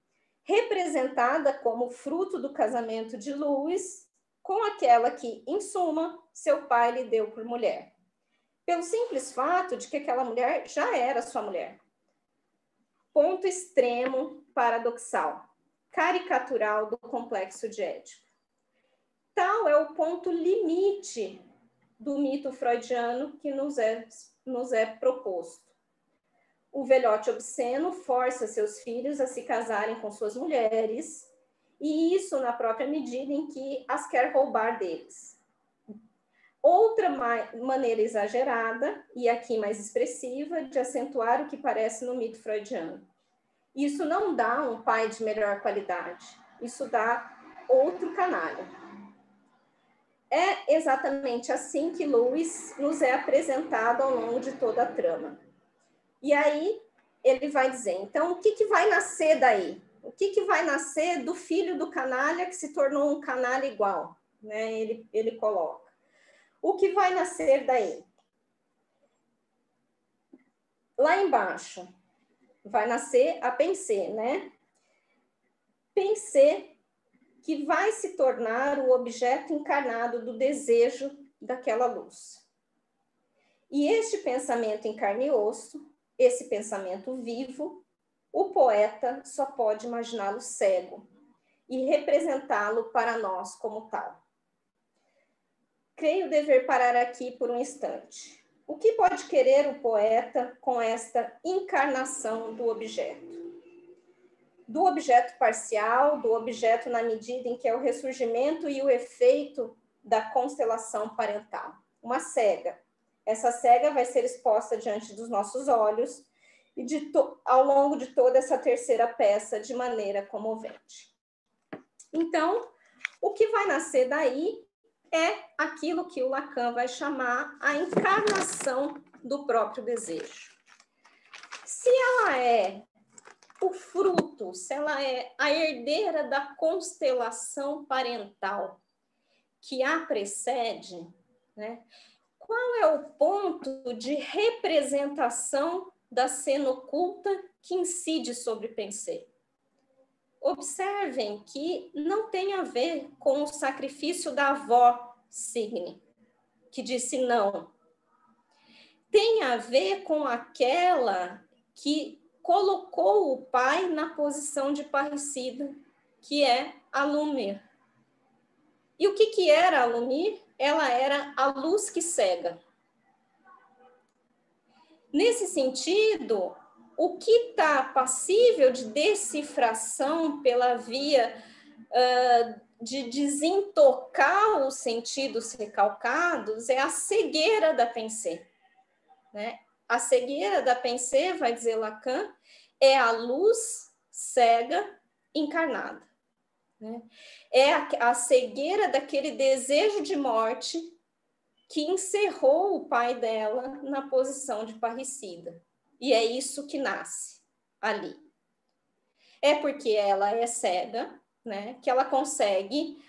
representada como fruto do casamento de Louis com aquela que, em suma, seu pai lhe deu por mulher, pelo simples fato de que aquela mulher já era sua mulher. Ponto extremo, paradoxal, caricatural do complexo de Édipo. Tal é o ponto limite do mito freudiano que nos é proposto. O velhote obsceno força seus filhos a se casarem com suas mulheres, e isso na própria medida em que as quer roubar deles. Outra maneira exagerada, e aqui mais expressiva, de acentuar o que parece no mito freudiano. Isso não dá um pai de melhor qualidade, isso dá outro canalha. É exatamente assim que Louis nos é apresentado ao longo de toda a trama. E aí ele vai dizer, então, o que vai nascer daí? O que vai nascer do filho do canalha que se tornou um canalha igual? Né? Ele coloca. O que vai nascer daí? Lá embaixo, vai nascer a Pensée, né? Pensée que vai se tornar o objeto encarnado do desejo daquela luz. E este pensamento em carne e osso, esse pensamento vivo, o poeta só pode imaginá-lo cego e representá-lo para nós como tal. Creio dever parar aqui por um instante. O que pode querer o poeta com esta encarnação do objeto? Do objeto parcial, do objeto na medida em que é o ressurgimento e o efeito da constelação parental. Uma cega. Essa cega vai ser exposta diante dos nossos olhos e ao longo de toda essa terceira peça de maneira comovente. Então, o que vai nascer daí é aquilo que o Lacan vai chamar a encarnação do próprio desejo. Se ela é o fruto, se ela é a herdeira da constelação parental que a precede, né? Qual é o ponto de representação da cena oculta que incide sobre Pensée? Observem que não tem a ver com o sacrifício da avó Signe, que disse não. Tem a ver com aquela que colocou o pai na posição de parricida, que é a Lumière. E o que era a Lumière? Ela era a luz que cega. Nesse sentido, o que está passível de decifração pela via de desintocar os sentidos recalcados é a cegueira da Pensée. Né? A cegueira da Pensée, vai dizer Lacan, é a luz cega encarnada. Né? É a cegueira daquele desejo de morte que encerrou o pai dela na posição de parricida. E é isso que nasce ali. É porque ela é cega, né, que ela consegue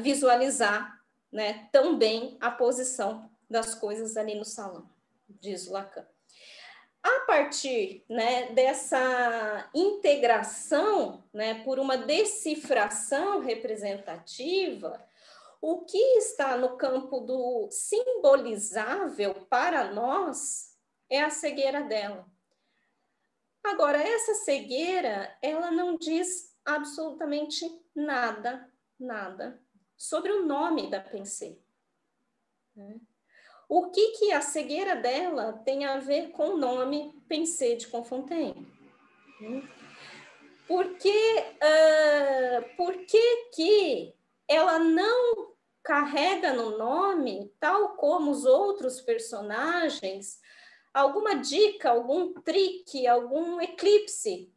visualizar, né, tão bem a posição das coisas ali no salão, diz Lacan. A partir, né, dessa integração, né, por uma decifração representativa, o que está no campo do simbolizável para nós é a cegueira dela. Agora, essa cegueira, ela não diz absolutamente nada sobre o nome da Pensée. O que a cegueira dela tem a ver com o nome Pensée de Confontaine? Por que ela não carrega no nome, tal como os outros personagens, alguma dica, algum trick, algum eclipse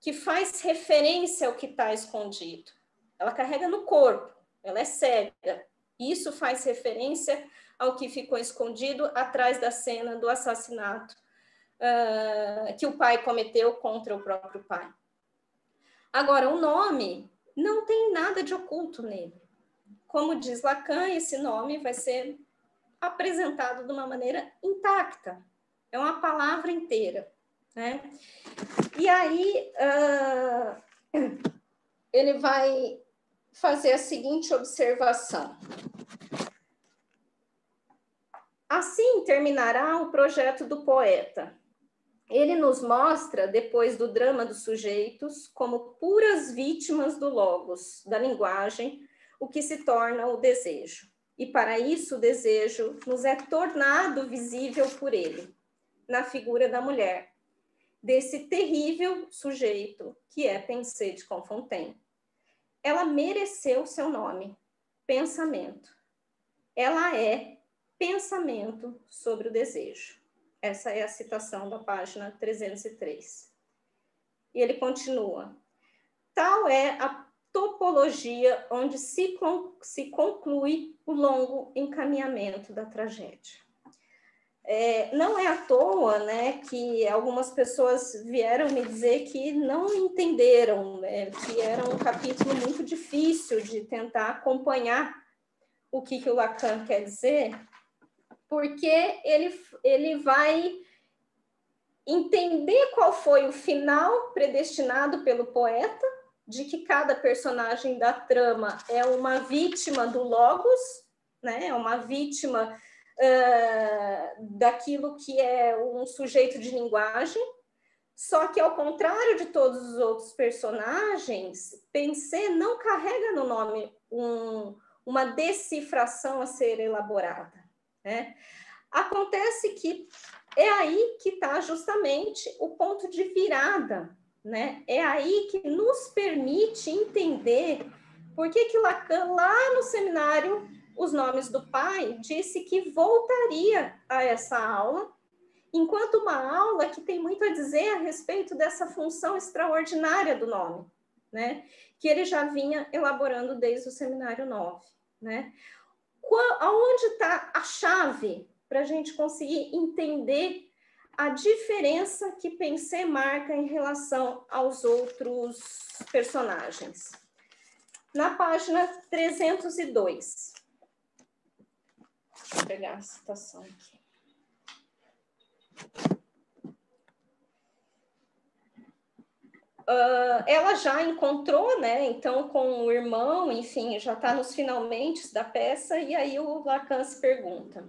que faz referência ao que está escondido. Ela carrega no corpo, ela é cega. Isso faz referência ao que ficou escondido atrás da cena do assassinato que o pai cometeu contra o próprio pai. Agora, o nome não tem nada de oculto nele. Como diz Lacan, esse nome vai ser apresentado de uma maneira intacta. É uma palavra inteira, né? E aí, ele vai fazer a seguinte observação. Assim terminará o projeto do poeta. Ele nos mostra, depois do drama dos sujeitos, como puras vítimas do logos, da linguagem, o que se torna o desejo. E para isso o desejo nos é tornado visível por ele, na figura da mulher, desse terrível sujeito que é Pensée de Confontaine. Ela mereceu seu nome, pensamento. Ela é pensamento sobre o desejo. Essa é a citação da página 303. E ele continua. Tal é a topologia onde se conclui o longo encaminhamento da tragédia. Não é à toa, né, que algumas pessoas vieram me dizer que não entenderam, né, que era um capítulo muito difícil de tentar acompanhar o que o Lacan quer dizer, porque ele vai entender qual foi o final predestinado pelo poeta, de que cada personagem da trama é uma vítima do logos, né? É uma vítima daquilo que é um sujeito de linguagem, só que ao contrário de todos os outros personagens, Pensée não carrega no nome uma decifração a ser elaborada, né? Acontece que é aí que está justamente o ponto de virada, né? É aí que nos permite entender por que Lacan, lá no seminário Os Nomes do Pai, disse que voltaria a essa aula, enquanto uma aula que tem muito a dizer a respeito dessa função extraordinária do nome, né? Que ele já vinha elaborando desde o seminário 9, né? Aonde está a chave para a gente conseguir entender a diferença que Pensée marca em relação aos outros personagens? Na página 302. Vou pegar a citação aqui. Ela já encontrou, né? Então, com o irmão, enfim, já está nos finalmente da peça, e aí o Lacan se pergunta.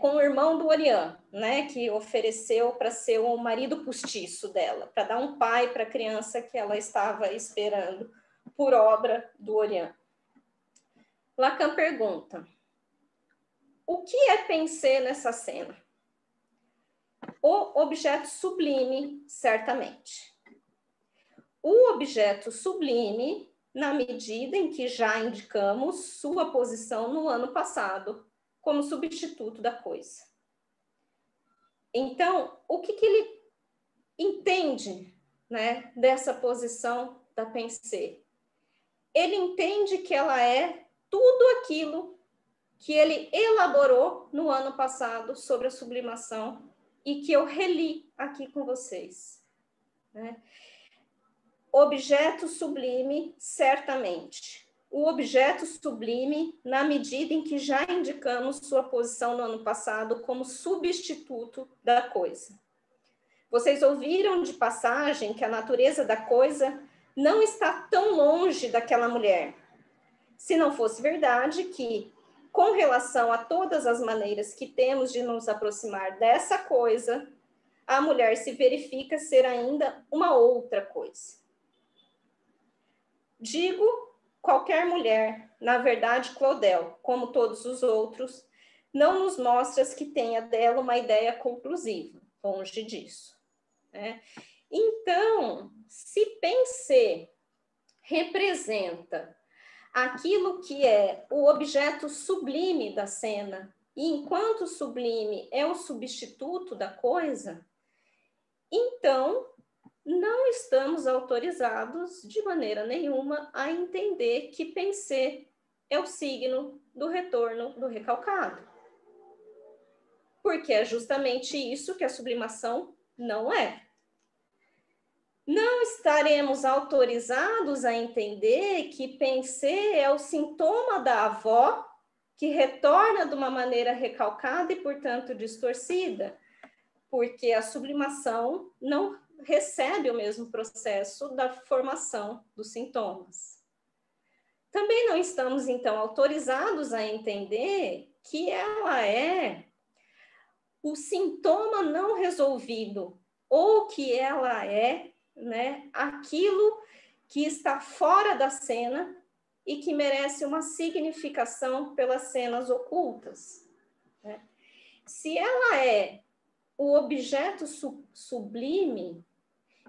Com o irmão do Orian, né? Que ofereceu para ser o marido postiço dela, para dar um pai para a criança que ela estava esperando por obra do Orian. Lacan pergunta: o que é Pensée nessa cena? O objeto sublime, certamente. O objeto sublime, na medida em que já indicamos sua posição no ano passado, como substituto da coisa. Então, o que ele entende, né, dessa posição da Pensée? Ele entende que ela é tudo aquilo que ele elaborou no ano passado sobre a sublimação e que eu reli aqui com vocês, né? Objeto sublime, certamente. O objeto sublime, na medida em que já indicamos sua posição no ano passado como substituto da coisa. Vocês ouviram de passagem que a natureza da coisa não está tão longe daquela mulher. Se não fosse verdade que, com relação a todas as maneiras que temos de nos aproximar dessa coisa, a mulher se verifica ser ainda uma outra coisa. Digo, qualquer mulher, na verdade, Claudel, como todos os outros, não nos mostra que tenha dela uma ideia conclusiva, longe disso, né? Então, se Pensée representa aquilo que é o objeto sublime da cena, e enquanto o sublime é o substituto da coisa, então não estamos autorizados de maneira nenhuma a entender que pensê é o signo do retorno do recalcado. Porque é justamente isso que a sublimação não é. Não estaremos autorizados a entender que pensê é o sintoma da avó que retorna de uma maneira recalcada e, portanto, distorcida, porque a sublimação não recebe o mesmo processo da formação dos sintomas. Também não estamos, então, autorizados a entender que ela é o sintoma não resolvido, ou que ela é, né, aquilo que está fora da cena e que merece uma significação pelas cenas ocultas, né? Se ela é o objeto sublime,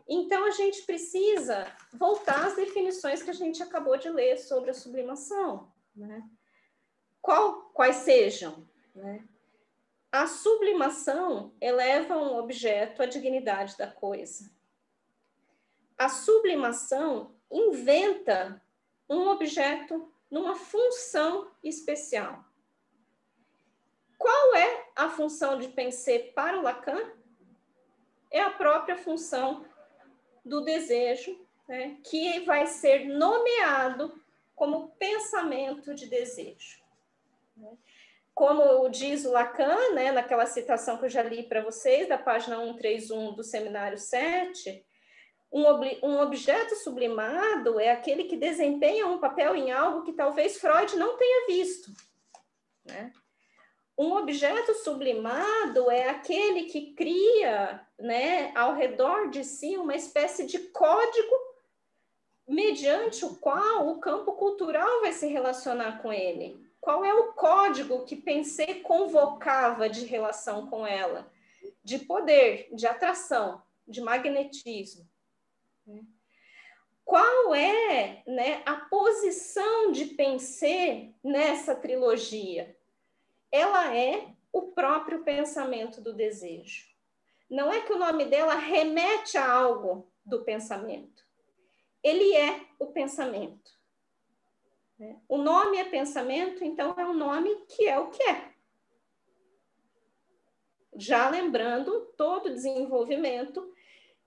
então a gente precisa voltar às definições que a gente acabou de ler sobre a sublimação, né? Quais sejam, né? A sublimação eleva um objeto à dignidade da coisa. A sublimação inventa um objeto numa função especial. Qual é a função de pensar para o Lacan? É a própria função do desejo, né, que vai ser nomeado como pensamento de desejo. Como diz o Lacan, né, naquela citação que eu já li para vocês, da página 131 do Seminário 7, um objeto sublimado é aquele que desempenha um papel em algo que talvez Freud não tenha visto, né? Um objeto sublimado é aquele que cria, né, ao redor de si uma espécie de código mediante o qual o campo cultural vai se relacionar com ele. Qual é o código que Pensée convocava de relação com ela? De poder, de atração, de magnetismo. Qual é, né, a posição de Pensée nessa trilogia? Ela é o próprio pensamento do desejo. Não é que o nome dela remete a algo do pensamento. Ele é o pensamento. O nome é pensamento, então é um nome que é o que é. Já lembrando todo o desenvolvimento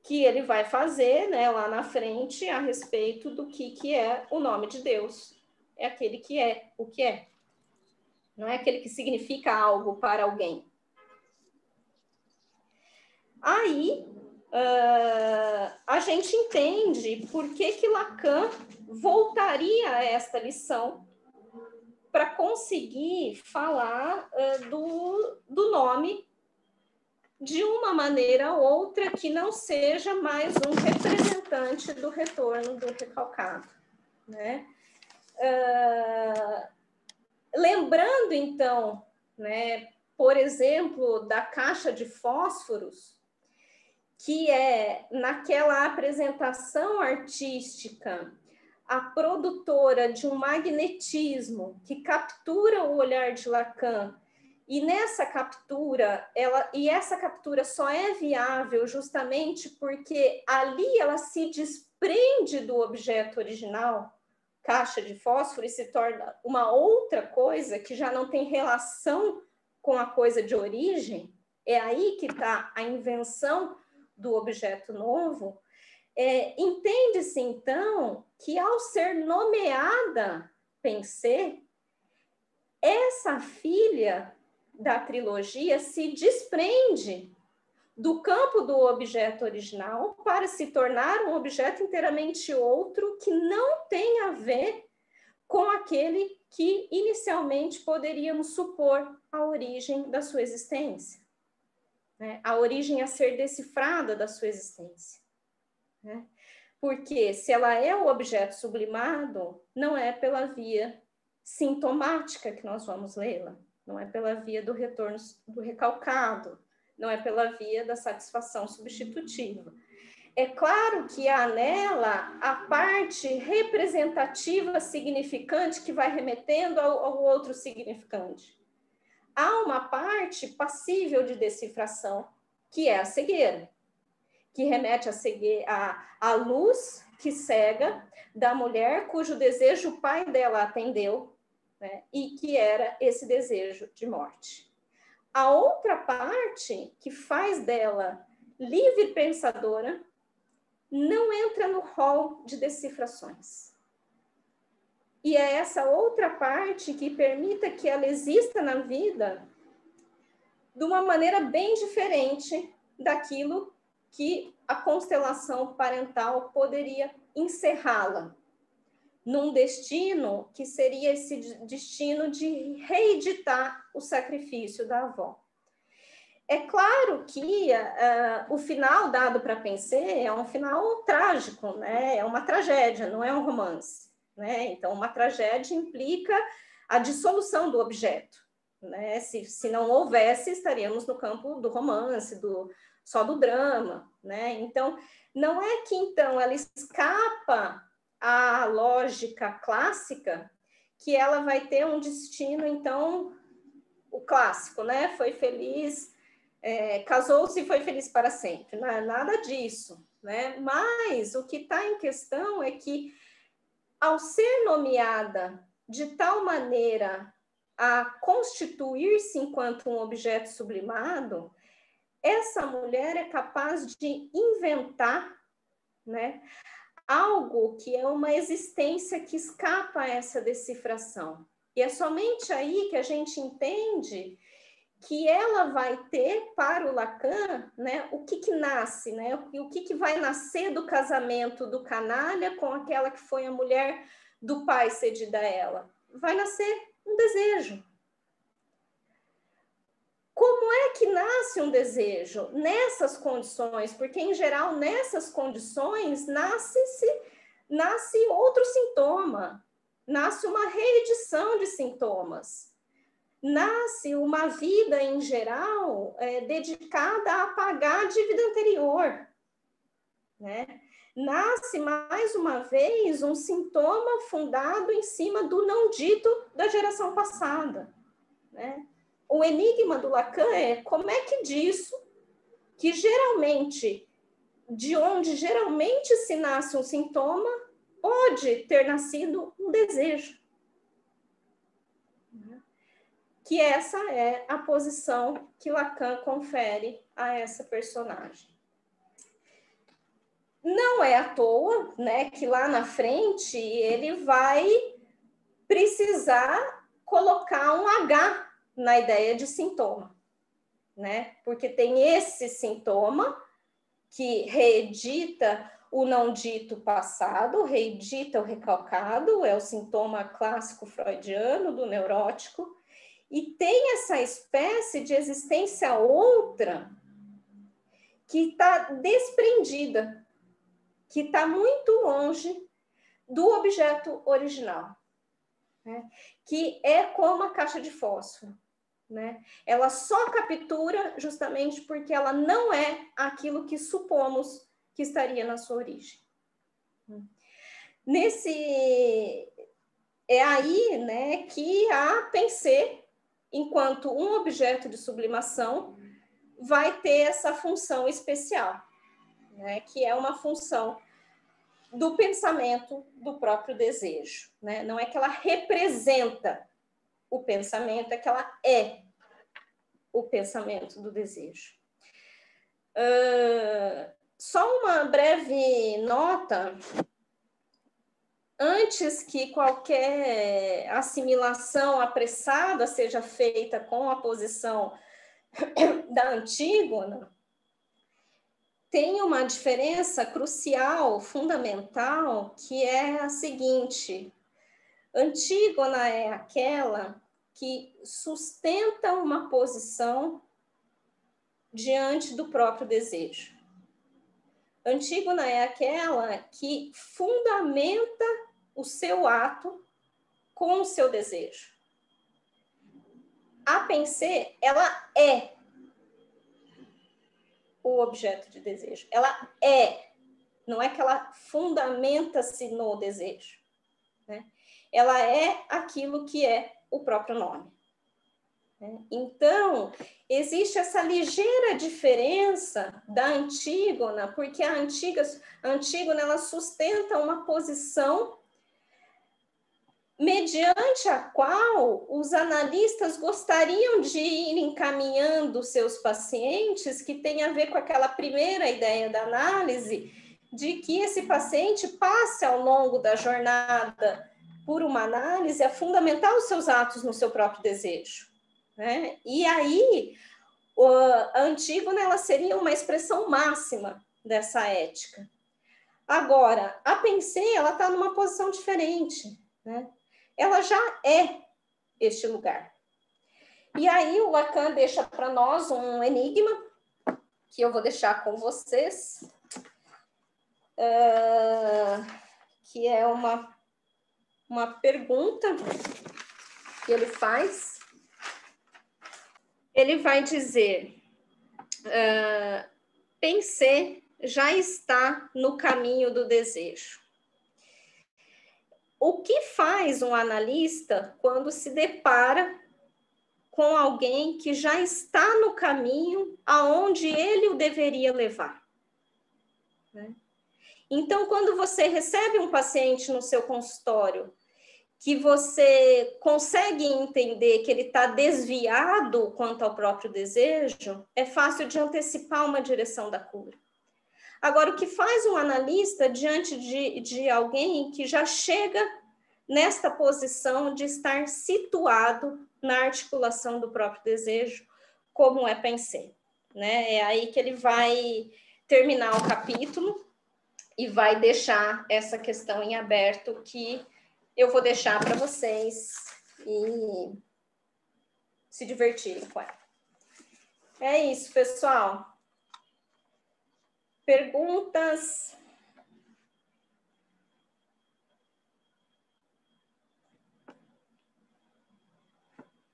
que ele vai fazer, né, lá na frente a respeito do que é o nome de Deus. É aquele que é o que é. Não é aquele que significa algo para alguém. Aí, a gente entende por que Lacan voltaria a esta lição para conseguir falar do nome de uma maneira ou outra que não seja mais um representante do retorno do recalcado, né? Lembrando, então, né, por exemplo, da caixa de fósforos, que é, naquela apresentação artística, a produtora de um magnetismo que captura o olhar de Lacan, e nessa captura, essa captura só é viável justamente porque ali ela se desprende do objeto original, caixa de fósforo, e se torna uma outra coisa que já não tem relação com a coisa de origem. É aí que está a invenção do objeto novo. Entende-se, então, que ao ser nomeada Pensée, essa filha da trilogia se desprende do campo do objeto original para se tornar um objeto inteiramente outro que não tem a ver com aquele que inicialmente poderíamos supor a origem da sua existência, né? A origem a ser decifrada da sua existência, né? Porque se ela é o objeto sublimado, não é pela via sintomática que nós vamos lê-la, não é pela via do retorno do recalcado, não é pela via da satisfação substitutiva. É claro que há nela a parte representativa significante que vai remetendo ao outro significante. há uma parte passível de decifração, que é a cegueira, que remete à luz que cega da mulher cujo desejo o pai dela atendeu, né, e que era esse desejo de morte. A outra parte, que faz dela livre pensadora, não entra no rol de decifrações. E é essa outra parte que permita que ela exista na vida de uma maneira bem diferente daquilo que a constelação parental poderia encerrá-la, num destino que seria esse destino de reeditar o sacrifício da avó. É claro que o final dado para Pensée é um final trágico, né? É uma tragédia, não é um romance, né? Então, uma tragédia implica a dissolução do objeto, né? Se não houvesse, estaríamos no campo do romance, só do drama, né? Então, não é que então ela escapa à lógica clássica, que ela vai ter um destino, então, o clássico, né? Foi feliz, casou-se e foi feliz para sempre. Não é nada disso, né? Mas o que está em questão é que, ao ser nomeada de tal maneira a constituir-se enquanto um objeto sublimado, essa mulher é capaz de inventar, né, algo que é uma existência que escapa a essa decifração. E é somente aí que a gente entende que ela vai ter para o Lacan, né, o que nasce, né, o que vai nascer do casamento do canalha com aquela que foi a mulher do pai cedida a ela. Vai nascer um desejo. Como é que nasce um desejo? Nessas condições, porque, em geral, nessas condições, nasce outro sintoma, nasce uma reedição de sintomas, nasce uma vida, em geral, dedicada a apagar a dívida anterior, né? Nasce, mais uma vez, um sintoma fundado em cima do não dito da geração passada, né? O enigma do Lacan é como é que disso, que geralmente, de onde geralmente se nasce um sintoma, pode ter nascido um desejo. Que essa é a posição que Lacan confere a essa personagem. Não é à toa, né, que lá na frente ele vai precisar colocar um H na ideia de sintoma, né? Porque tem esse sintoma que reedita o não dito passado, reedita o recalcado, é o sintoma clássico freudiano do neurótico, e tem essa espécie de existência outra que está desprendida, que está muito longe do objeto original, né? Que é como a caixa de fósforo, né? Ela só captura justamente porque ela não é aquilo que supomos que estaria na sua origem. É aí, né, que a Pensée, enquanto um objeto de sublimação, vai ter essa função especial, né, que é uma função do pensamento do próprio desejo, né? Não é que ela representa o pensamento, é que ela é o pensamento do desejo. Só uma breve nota, antes que qualquer assimilação apressada seja feita com a posição da Antígona, tem uma diferença crucial, fundamental, que é a seguinte: Antígona é aquela que sustenta uma posição diante do próprio desejo. Antígona é aquela que fundamenta o seu ato com o seu desejo. A Pensée, ela é o objeto de desejo. Ela é, não é que ela fundamenta-se no desejo, né? Ela é aquilo que é o próprio nome. né? Então, existe essa ligeira diferença da Antígona, porque a Antígona ela sustenta uma posição mediante a qual os analistas gostariam de ir encaminhando seus pacientes, que tem a ver com aquela primeira ideia da análise, de que esse paciente passe ao longo da jornada por uma análise a fundamentar os seus atos no seu próprio desejo, né? E aí, a Antígona ela seria uma expressão máxima dessa ética. Agora, a Pensée, ela está numa posição diferente, né? Ela já é este lugar. E aí o Lacan deixa para nós um enigma, que eu vou deixar com vocês, que é uma pergunta que ele faz. Ele vai dizer, Pensée já está no caminho do desejo. O que faz um analista quando se depara com alguém que já está no caminho aonde ele o deveria levar, né? Então, quando você recebe um paciente no seu consultório, que você consegue entender que ele está desviado quanto ao próprio desejo, é fácil de antecipar uma direção da cura. Agora, o que faz um analista diante de alguém que já chega nesta posição de estar situado na articulação do próprio desejo, como é Pensée, né? É aí que ele vai terminar o capítulo e vai deixar essa questão em aberto, que eu vou deixar para vocês e se divertirem com ela. É isso, pessoal. Perguntas?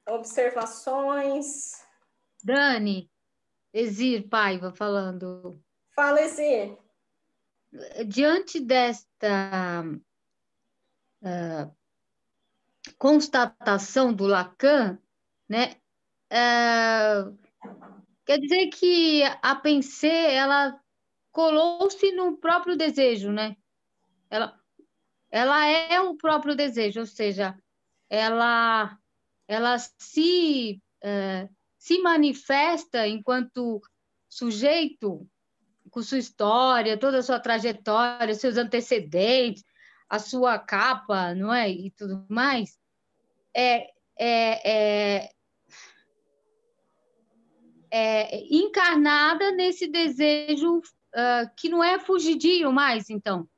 Observações? Dani, Exir Paiva falando. Fala, Exir. Diante desta constatação do Lacan, né, quer dizer que a Pensée, ela colou-se no próprio desejo, né? Ela é o próprio desejo, ou seja, ela se manifesta enquanto sujeito, com sua história, toda a sua trajetória, seus antecedentes, a sua capa, não é? E tudo mais, encarnada nesse desejo que não é fugidio mais, então.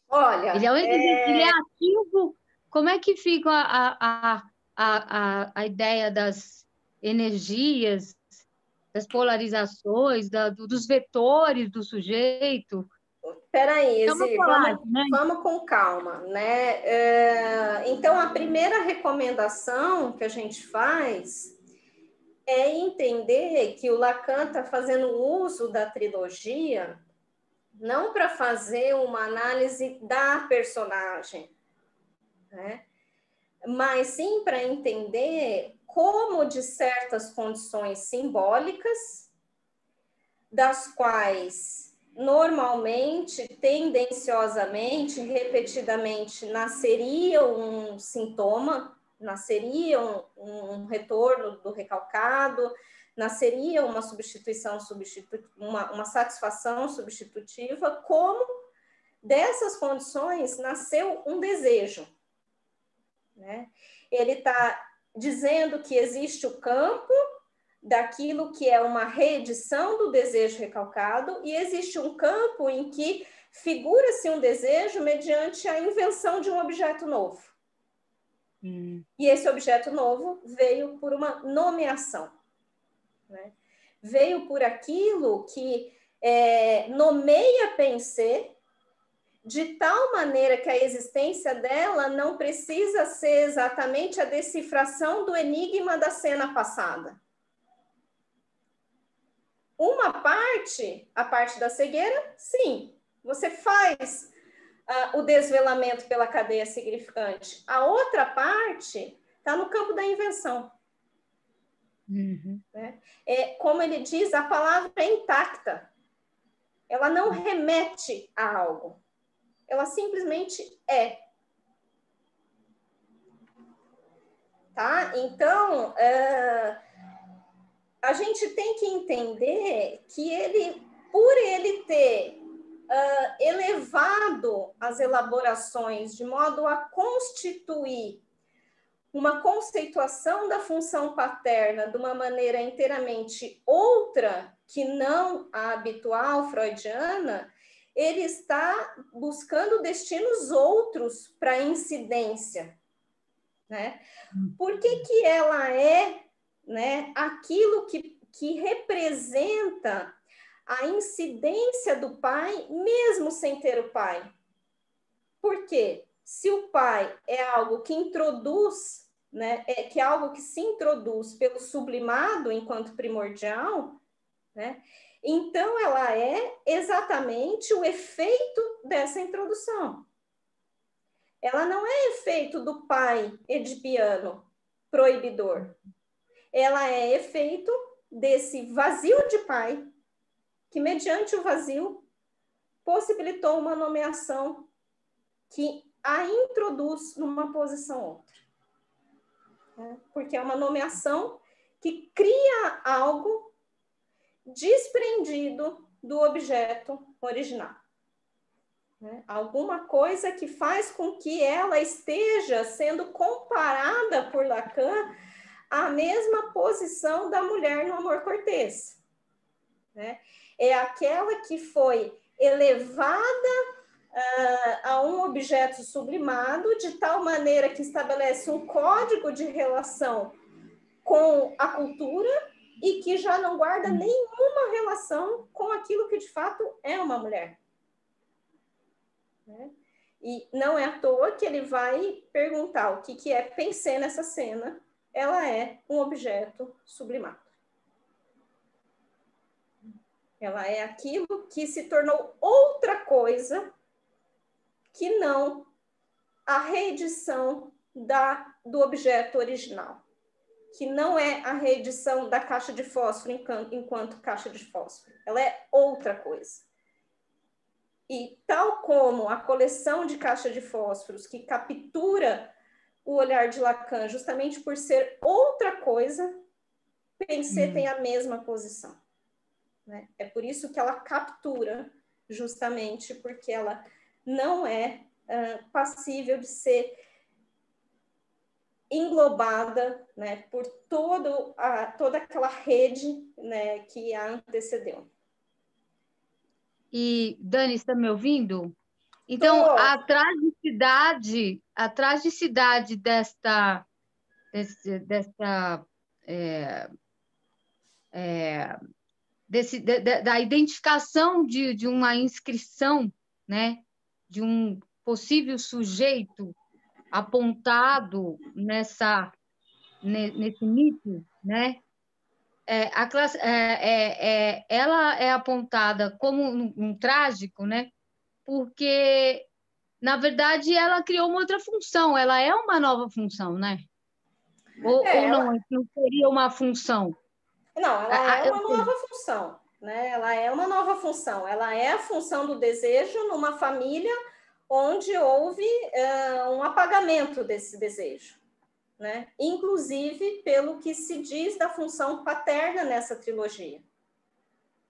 Olha, ele é ativo. Como é que fica a ideia das energias, das polarizações, dos vetores do sujeito? Peraí, Exir, né? vamos com calma, né? Então, a primeira recomendação que a gente faz é entender que o Lacan está fazendo uso da trilogia não para fazer uma análise da personagem, né? Mas sim para entender como, de certas condições simbólicas, das quais normalmente, tendenciosamente, repetidamente, nasceria um sintoma, nasceria um retorno do recalcado, nasceria uma substituição, uma satisfação substitutiva, como dessas condições nasceu um desejo, né? Ele está dizendo que existe o campo daquilo que é uma reedição do desejo recalcado, e existe um campo em que figura-se um desejo mediante a invenção de um objeto novo. E esse objeto novo veio por uma nomeação, né? Veio por aquilo que nomeia Pensée de tal maneira que a existência dela não precisa ser exatamente a decifração do enigma da cena passada. Uma parte, a parte da cegueira, sim, você faz o desvelamento pela cadeia significante. A outra parte está no campo da invenção. Né? Como ele diz, a palavra é intacta. Ela não remete a algo. Ela simplesmente é. Tá? Então, a gente tem que entender que ele, por ele ter elevado as elaborações de modo a constituir uma conceituação da função paterna de uma maneira inteiramente outra que não a habitual freudiana, ele está buscando destinos outros para a incidência, né? Por que ela é, né, aquilo que representa a incidência do pai, mesmo sem ter o pai? Por quê? Se o pai é algo que introduz, né, que é algo que se introduz pelo sublimado enquanto primordial, né, então ela é exatamente o efeito dessa introdução. Ela não é efeito do pai edipiano proibidor. Ela é efeito desse vazio de pai, que mediante o vazio possibilitou uma nomeação que a introduz numa posição outra. Porque é uma nomeação que cria algo desprendido do objeto original. Alguma coisa que faz com que ela esteja sendo comparada por Lacan à mesma posição da mulher no amor cortês. É aquela que foi elevada a um objeto sublimado de tal maneira que estabelece um código de relação com a cultura e que já não guarda nenhuma relação com aquilo que de fato é uma mulher. E não é à toa que ele vai perguntar o que é pensar nessa cena. Ela é um objeto sublimado. Ela é aquilo que se tornou outra coisa que não a reedição do objeto original, que não é a reedição da caixa de fósforo enquanto caixa de fósforo. Ela é outra coisa. E tal como a coleção de caixa de fósforos que captura o olhar de Lacan justamente por ser outra coisa, Pensée tem a mesma posição. É por isso que ela captura, justamente porque ela não é passível de ser englobada, né, por toda aquela rede, né, que a antecedeu. E, Dani, está me ouvindo? Então, a tragicidade da identificação de uma inscrição, né, de um possível sujeito apontado nesse mito, né? Ela é apontada como um trágico, né? Porque, na verdade, ela criou uma outra função, ela é uma nova função, né? Ou não seria uma função? Não, ela é uma nova função, né? Ela é uma nova função. Ela é a função do desejo numa família onde houve um apagamento desse desejo, né? Inclusive pelo que se diz da função paterna nessa trilogia,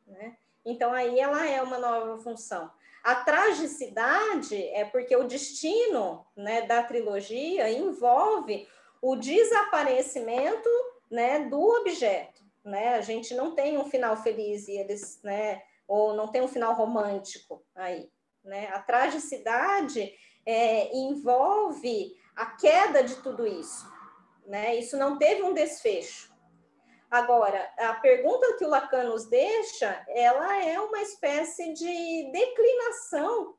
né? Então aí ela é uma nova função. A tragicidade é porque o destino, né, da trilogia envolve o desaparecimento, né, do objeto, né? A gente não tem um final feliz e eles, né, ou não tem um final romântico aí, né? A tragicidade envolve a queda de tudo isso, né? Isso não teve um desfecho. Agora, a pergunta que o Lacan nos deixa, ela é uma espécie de declinação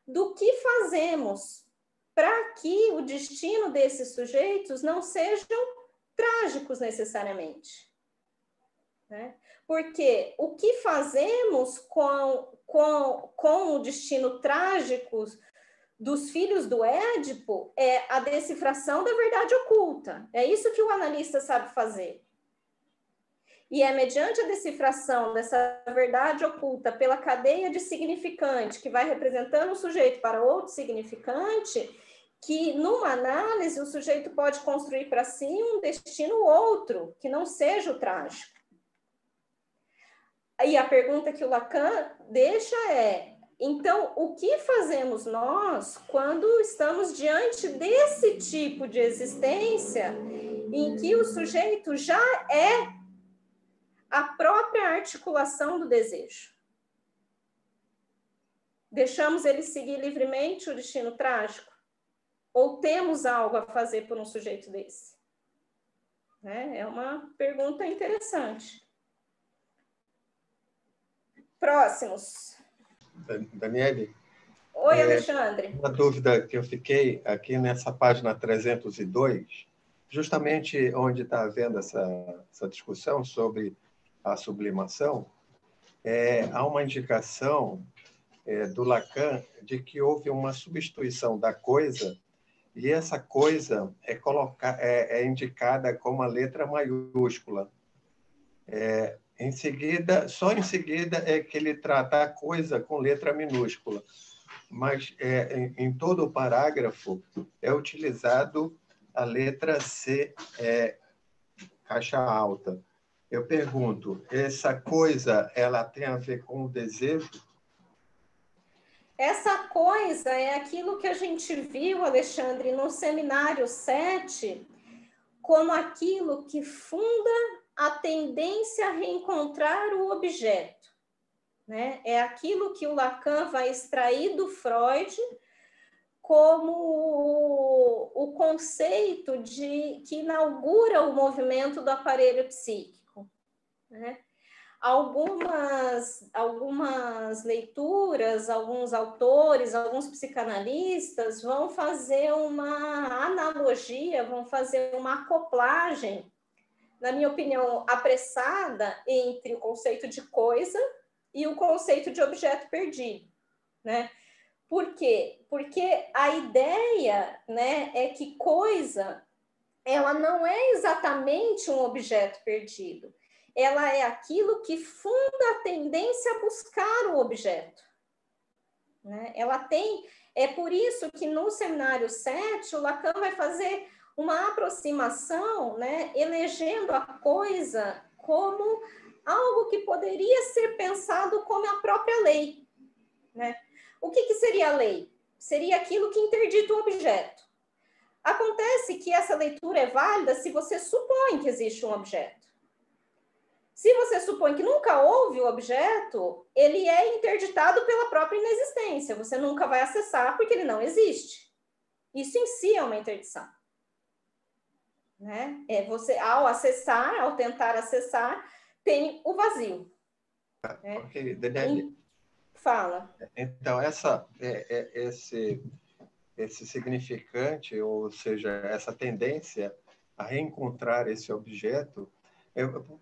do que fazemos para que o destino desses sujeitos não sejam trágicos necessariamente, né? Porque o que fazemos com o destino trágico dos filhos do Édipo é a decifração da verdade oculta. É isso que o analista sabe fazer. E é mediante a decifração dessa verdade oculta pela cadeia de significante, que vai representando um sujeito para outro significante, que numa análise o sujeito pode construir para si um destino outro, que não seja o trágico. E a pergunta que o Lacan deixa é: então, o que fazemos nós quando estamos diante desse tipo de existência em que o sujeito já é a própria articulação do desejo? Deixamos ele seguir livremente o destino trágico? Ou temos algo a fazer por um sujeito desse? É uma pergunta interessante. Próximos. Daniele? Oi, Alexandre. Uma dúvida que eu fiquei aqui nessa página 302, justamente onde está havendo essa discussão sobre a sublimação, há uma indicação do Lacan de que houve uma substituição da coisa, e essa coisa é indicada com a letra maiúscula. Só em seguida é que ele trata a coisa com letra minúscula, mas em todo o parágrafo é utilizado a letra C, caixa alta. Eu pergunto, essa coisa, ela tem a ver com o desejo? Essa coisa é aquilo que a gente viu, Alexandre, no seminário 7, como aquilo que funda a tendência a reencontrar o objeto, né? É aquilo que o Lacan vai extrair do Freud como o conceito que inaugura o movimento do aparelho psíquico, né? Algumas leituras, alguns autores, alguns psicanalistas vão fazer uma analogia, vão fazer uma acoplagem, na minha opinião, apressada, entre o conceito de coisa e o conceito de objeto perdido, né? Por quê? Porque a ideia, né, é que coisa, ela não é exatamente um objeto perdido. Ela é aquilo que funda a tendência a buscar o objeto, né? É por isso que no seminário 7, o Lacan vai fazer uma aproximação, né, elegendo a coisa como algo que poderia ser pensado como a própria lei, né? O que seria a lei? Seria aquilo que interdita o objeto. Acontece que essa leitura é válida se você supõe que existe um objeto. Se você supõe que nunca houve o objeto, ele é interditado pela própria inexistência. Você nunca vai acessar porque ele não existe. Isso em si é uma interdição, né? Você, ao tentar acessar, tem o vazio. Né? Ok, Daniele. Fala. Então, esse significante, ou seja, essa tendência a reencontrar esse objeto,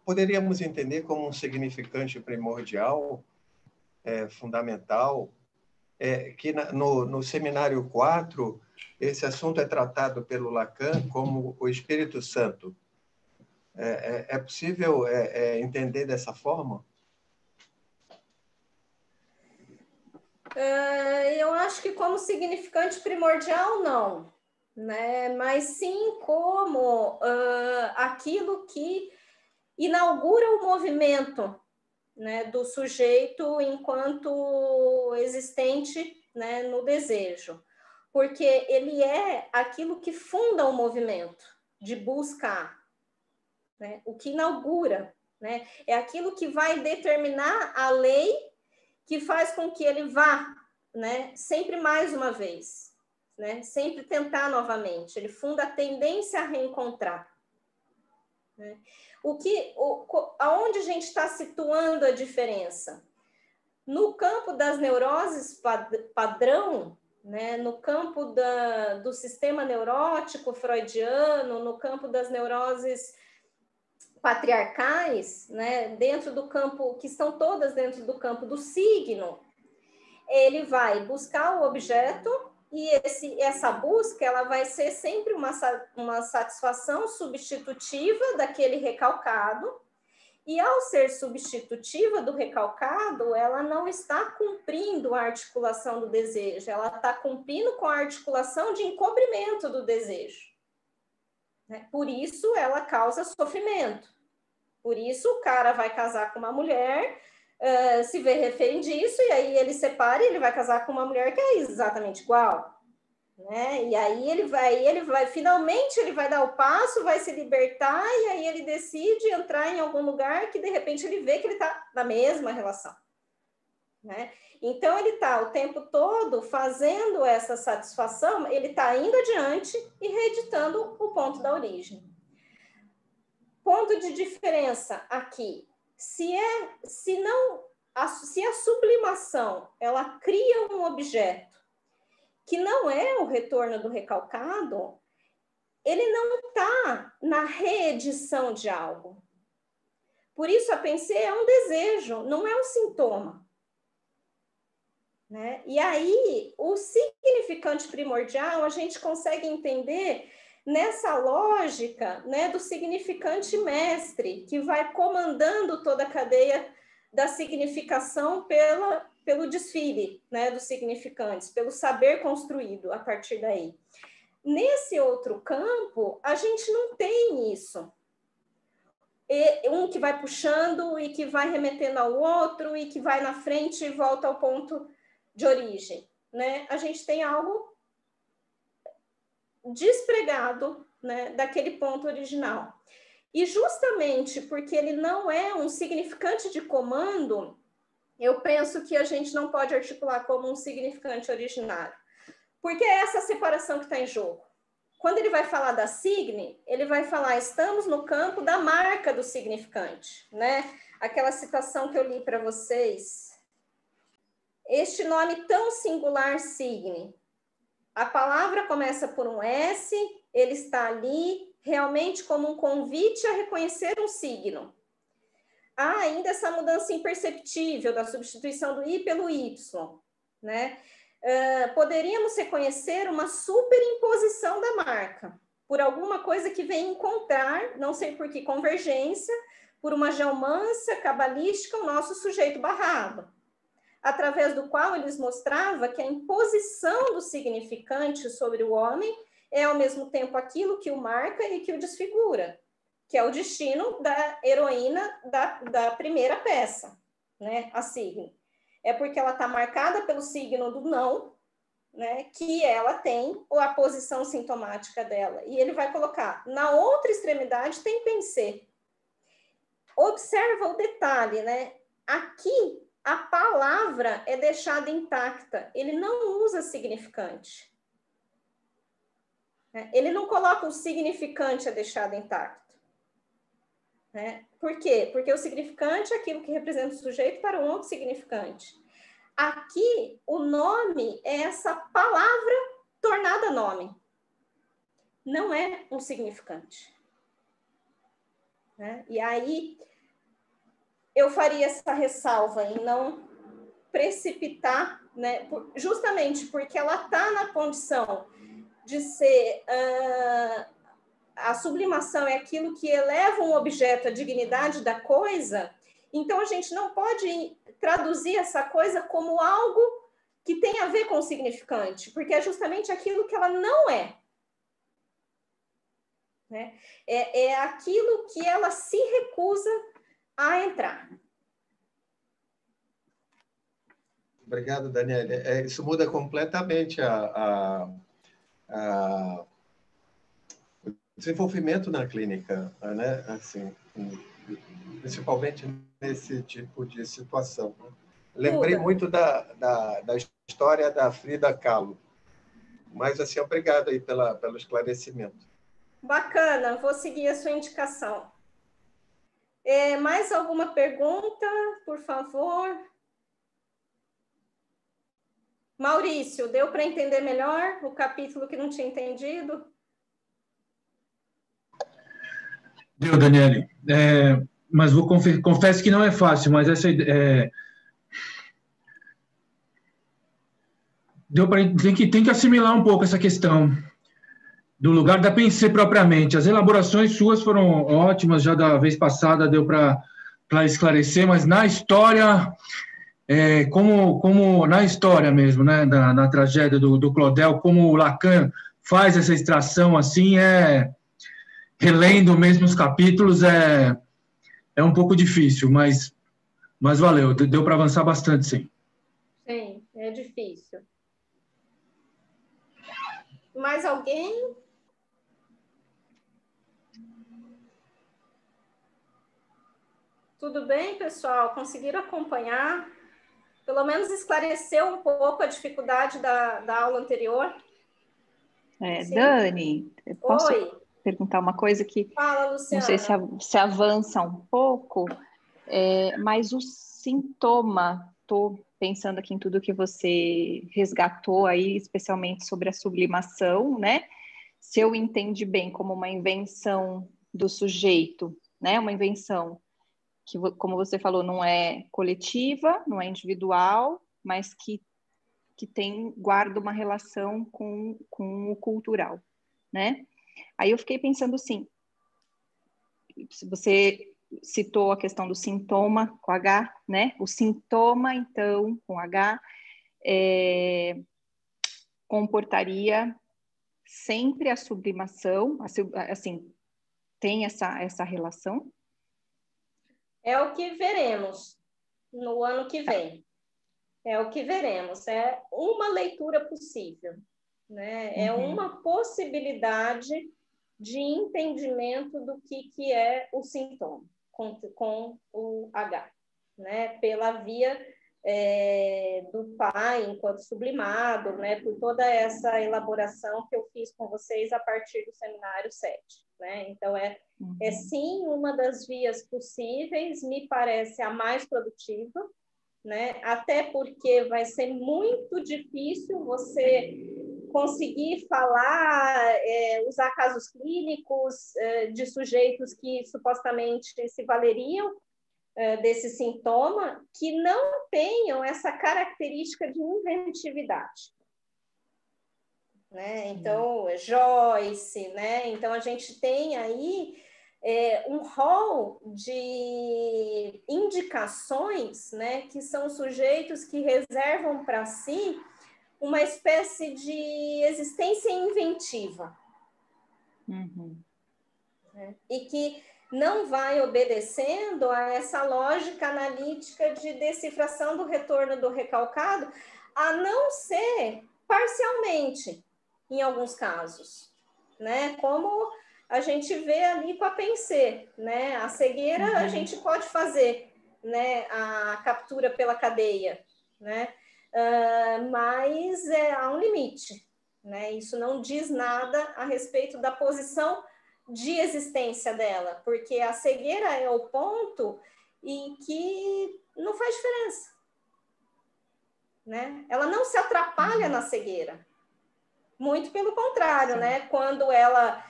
poderíamos entender como um significante primordial, fundamental, que no seminário 4, esse assunto é tratado pelo Lacan como o Espírito Santo. É possível entender dessa forma? Eu acho que como significante primordial, não, né? Mas sim como aquilo que inaugura o movimento, né, do sujeito enquanto existente, né, no desejo. Porque ele é aquilo que funda o movimento de buscar, né? O que inaugura, né? É aquilo que vai determinar a lei que faz com que ele vá, né, sempre mais uma vez, né, sempre tentar novamente. Ele funda a tendência a reencontrar. Né? Aonde a gente está situando a diferença? No campo das neuroses padrão, né, no campo do sistema neurótico freudiano, no campo das neuroses patriarcais, né, dentro do campo, que estão todas dentro do campo do signo, ele vai buscar o objeto e essa busca ela vai ser sempre uma satisfação substitutiva daquele recalcado, E ao ser substitutiva do recalcado, ela não está cumprindo a articulação do desejo, ela está cumprindo com a articulação de encobrimento do desejo. Por isso, ela causa sofrimento. Por isso, o cara vai casar com uma mulher, se vê refém disso, e aí ele separa e ele vai casar com uma mulher que é exatamente igual. Né? E aí ele vai, finalmente ele vai dar o passo, vai se libertar, e aí ele decide entrar em algum lugar que de repente ele vê que ele está na mesma relação. Né? Então ele está o tempo todo fazendo essa satisfação, ele está indo adiante e reeditando o ponto da origem. Ponto de diferença aqui, se a sublimação ela cria um objeto que não é o retorno do recalcado, ele não está na reedição de algo. Por isso, a pensée é um desejo, não é um sintoma. Né? E aí, o significante primordial, a gente consegue entender nessa lógica, né, do significante mestre, que vai comandando toda a cadeia da significação pelo desfile, né, dos significantes, pelo saber construído a partir daí. Nesse outro campo, a gente não tem isso. Um que vai puxando e que vai remetendo ao outro e que vai na frente e volta ao ponto de origem. Né? A gente tem algo despregado, né, daquele ponto original. E justamente porque ele não é um significante de comando, eu penso que a gente não pode articular como um significante originário. Porque é essa separação que está em jogo. Quando ele vai falar da signe, ele vai falar, estamos no campo da marca do significante, né? Aquela citação que eu li para vocês. Este nome tão singular signe. A palavra começa por um S, ele está ali realmente como um convite a reconhecer um signo. Há ainda essa mudança imperceptível da substituição do I pelo Y, né? Poderíamos reconhecer uma superimposição da marca, por alguma coisa que vem encontrar, não sei por que convergência, por uma geomância cabalística, o nosso sujeito barrado, através do qual eles mostravam que a imposição do significante sobre o homem é ao mesmo tempo aquilo que o marca e que o desfigura, que é o destino da heroína da primeira peça, né, a signe. É porque ela está marcada pelo signo do não, né, que ela tem a posição sintomática dela. E ele vai colocar, na outra extremidade tem pensée. Observa o detalhe, né? Aqui, a palavra é deixada intacta. Ele não usa significante. Ele não coloca o significante é deixado intacto. Né? Por quê? Porque o significante é aquilo que representa o sujeito para um outro significante. Aqui, o nome é essa palavra tornada nome. Não é um significante. Né? E aí, eu faria essa ressalva em não precipitar, né? Justamente porque ela está na condição de ser... a sublimação é aquilo que eleva um objeto à dignidade da coisa, então a gente não pode traduzir essa coisa como algo que tem a ver com o significante, porque é justamente aquilo que ela não é. Né? É aquilo que ela se recusa a entrar. Obrigado, Daniele. Isso muda completamente o desenvolvimento na clínica, né? Assim, principalmente nesse tipo de situação. Lembrei muito da história da Frida Kahlo, mas assim, obrigado aí pelo esclarecimento. Bacana, vou seguir a sua indicação. Mais alguma pergunta, por favor? Maurício, deu para entender melhor o capítulo que não tinha entendido? Deu, Daniele. Mas confesso que não é fácil, mas essa tem que assimilar um pouco essa questão do lugar da pensée propriamente. As elaborações suas foram ótimas, já da vez passada deu para para esclarecer, mas na história, como na história mesmo, né, na tragédia do Claudel, como o Lacan faz essa extração assim, relendo mesmo os capítulos, é um pouco difícil, mas valeu, deu para avançar bastante, sim. Sim, é difícil. Mais alguém? Tudo bem, pessoal? Conseguiram acompanhar? Pelo menos esclareceu um pouco a dificuldade da aula anterior? Dani, eu posso Oi. perguntar uma coisa que Fala, Luciana. não sei se avança um pouco, mas o sintoma, estou pensando aqui em tudo que você resgatou aí, especialmente sobre a sublimação, né? Se eu entendi bem como uma invenção do sujeito, né? Uma invenção que, como você falou, não é coletiva, não é individual, mas que guarda uma relação com o cultural, né? Aí eu fiquei pensando assim, você citou a questão do sintoma com H, né? O sintoma, então, com H, comportaria sempre a sublimação, assim, tem essa relação? É o que veremos no ano que vem. É o que veremos. É uma leitura possível, né? É uma possibilidade de entendimento do que é o sintoma com o H, né? Pela via do pai enquanto sublimado, né? Por toda essa elaboração que eu fiz com vocês a partir do seminário 7, né? Então, é sim uma das vias possíveis, me parece a mais produtiva, né? Até porque vai ser muito difícil você conseguir falar, usar casos clínicos de sujeitos que supostamente se valeriam desse sintoma, que não tenham essa característica de inventividade. Né? Então, Joyce, né? Então, a gente tem aí um rol de indicações, né? Que são sujeitos que reservam para si uma espécie de existência inventiva. Né? E que não vai obedecendo a essa lógica analítica de decifração do retorno do recalcado, a não ser parcialmente, em alguns casos, né? Como a gente vê ali com a Pensée, né? A cegueira a gente pode fazer, né? A captura pela cadeia, né? Mas há um limite, né? Isso não diz nada a respeito da posição de existência dela, porque a cegueira é o ponto em que não faz diferença, né? Ela não se atrapalha na cegueira, muito pelo contrário, né? Quando ela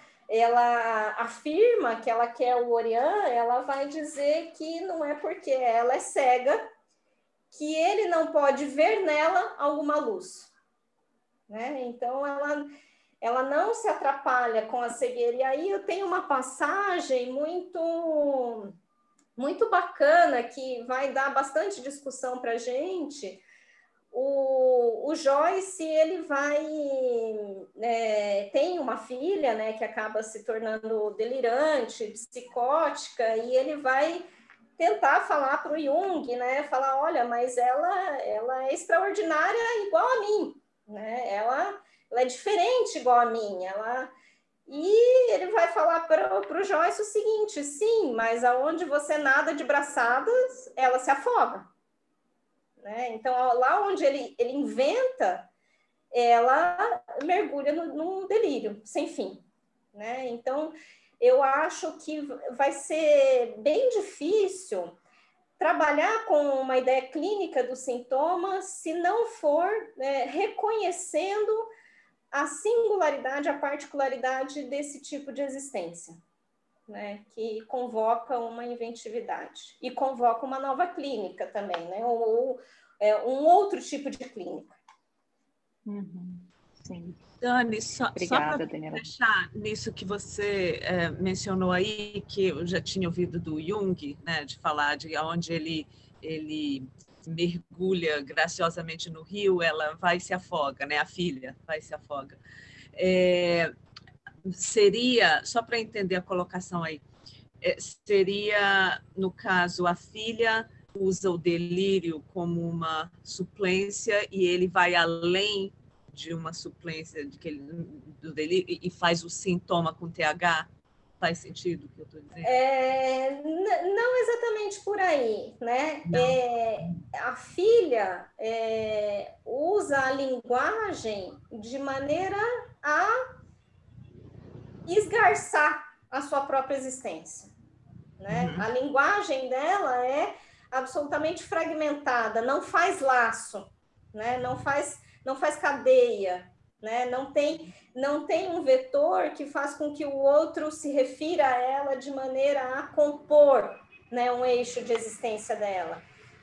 afirma que ela quer o Orion, ela vai dizer que não é porque ela é cega que ele não pode ver nela alguma luz, né? Então ela não se atrapalha com a cegueira. E aí eu tenho uma passagem muito, muito bacana que vai dar bastante discussão para a gente. O Joyce, ele tem uma filha, né, que acaba se tornando delirante, psicótica, e ele vai tentar falar para o Jung, né, falar, olha, mas ela é extraordinária igual a mim, né, ela é diferente igual a mim, E ele vai falar para o Joyce o seguinte, sim, mas aonde você nada de braçadas, ela se afoga. Né? Então, lá onde ele inventa, ela mergulha num delírio sem fim. Né? Então, eu acho que vai ser bem difícil trabalhar com uma ideia clínica do sintoma se não for reconhecendo a singularidade, a particularidade desse tipo de existência, né? Que convoca uma inventividade e convoca uma nova clínica também, né? Ou um outro tipo de clínica. Sim. Dani, só Obrigada, para Daniela. deixar nisso que você mencionou aí, que eu já tinha ouvido do Jung, né, de falar de onde ele mergulha graciosamente no rio, ela vai e se afoga, né, a filha vai e se afoga. Seria, só para entender a colocação aí, seria, no caso, a filha usa o delírio como uma suplência e ele vai além de uma suplência do delírio e faz o sintoma com TH? Faz sentido o que eu estou dizendo? Não exatamente por aí, né? A filha usa a linguagem de maneira a esgarçar a sua própria existência, né? A linguagem dela é absolutamente fragmentada, não faz laço, né? Não faz cadeia, né? Não tem um vetor que faz com que o outro se refira a ela de maneira a compor, né, um eixo de existência dela.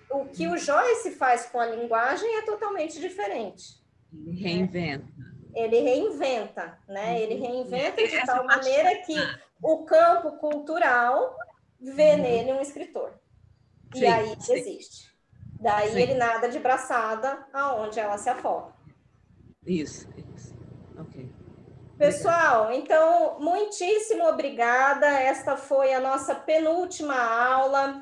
O que o Joyce faz com a linguagem é totalmente diferente. Ele reinventa. Ele reinventa, né? Ele reinventa de tal maneira que o campo cultural vê nele um escritor. E aí ele existe. Daí ele nada de braçada aonde ela se afoga. Isso. Ok. Pessoal, então, muitíssimo obrigada. Esta foi a nossa penúltima aula.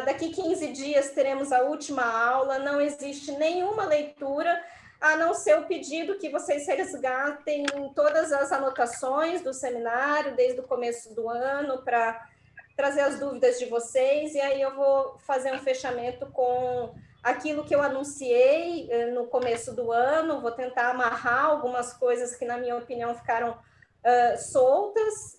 Daqui 15 dias teremos a última aula. Não existe nenhuma leitura, a não ser o pedido que vocês resgatem todas as anotações do seminário, desde o começo do ano, para trazer as dúvidas de vocês. E aí eu vou fazer um fechamento com aquilo que eu anunciei no começo do ano, vou tentar amarrar algumas coisas que, na minha opinião, ficaram soltas,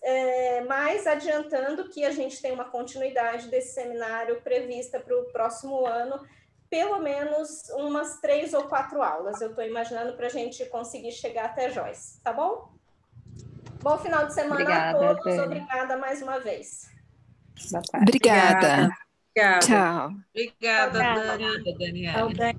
mas adiantando que a gente tem uma continuidade desse seminário prevista para o próximo ano, pelo menos umas 3 ou 4 aulas, eu estou imaginando, para a gente conseguir chegar até Joyce, tá bom? Bom final de semana. Obrigada, a todos, Dani. Obrigada mais uma vez. Obrigada. Obrigada. Tchau. Obrigada, Dani. Daniela.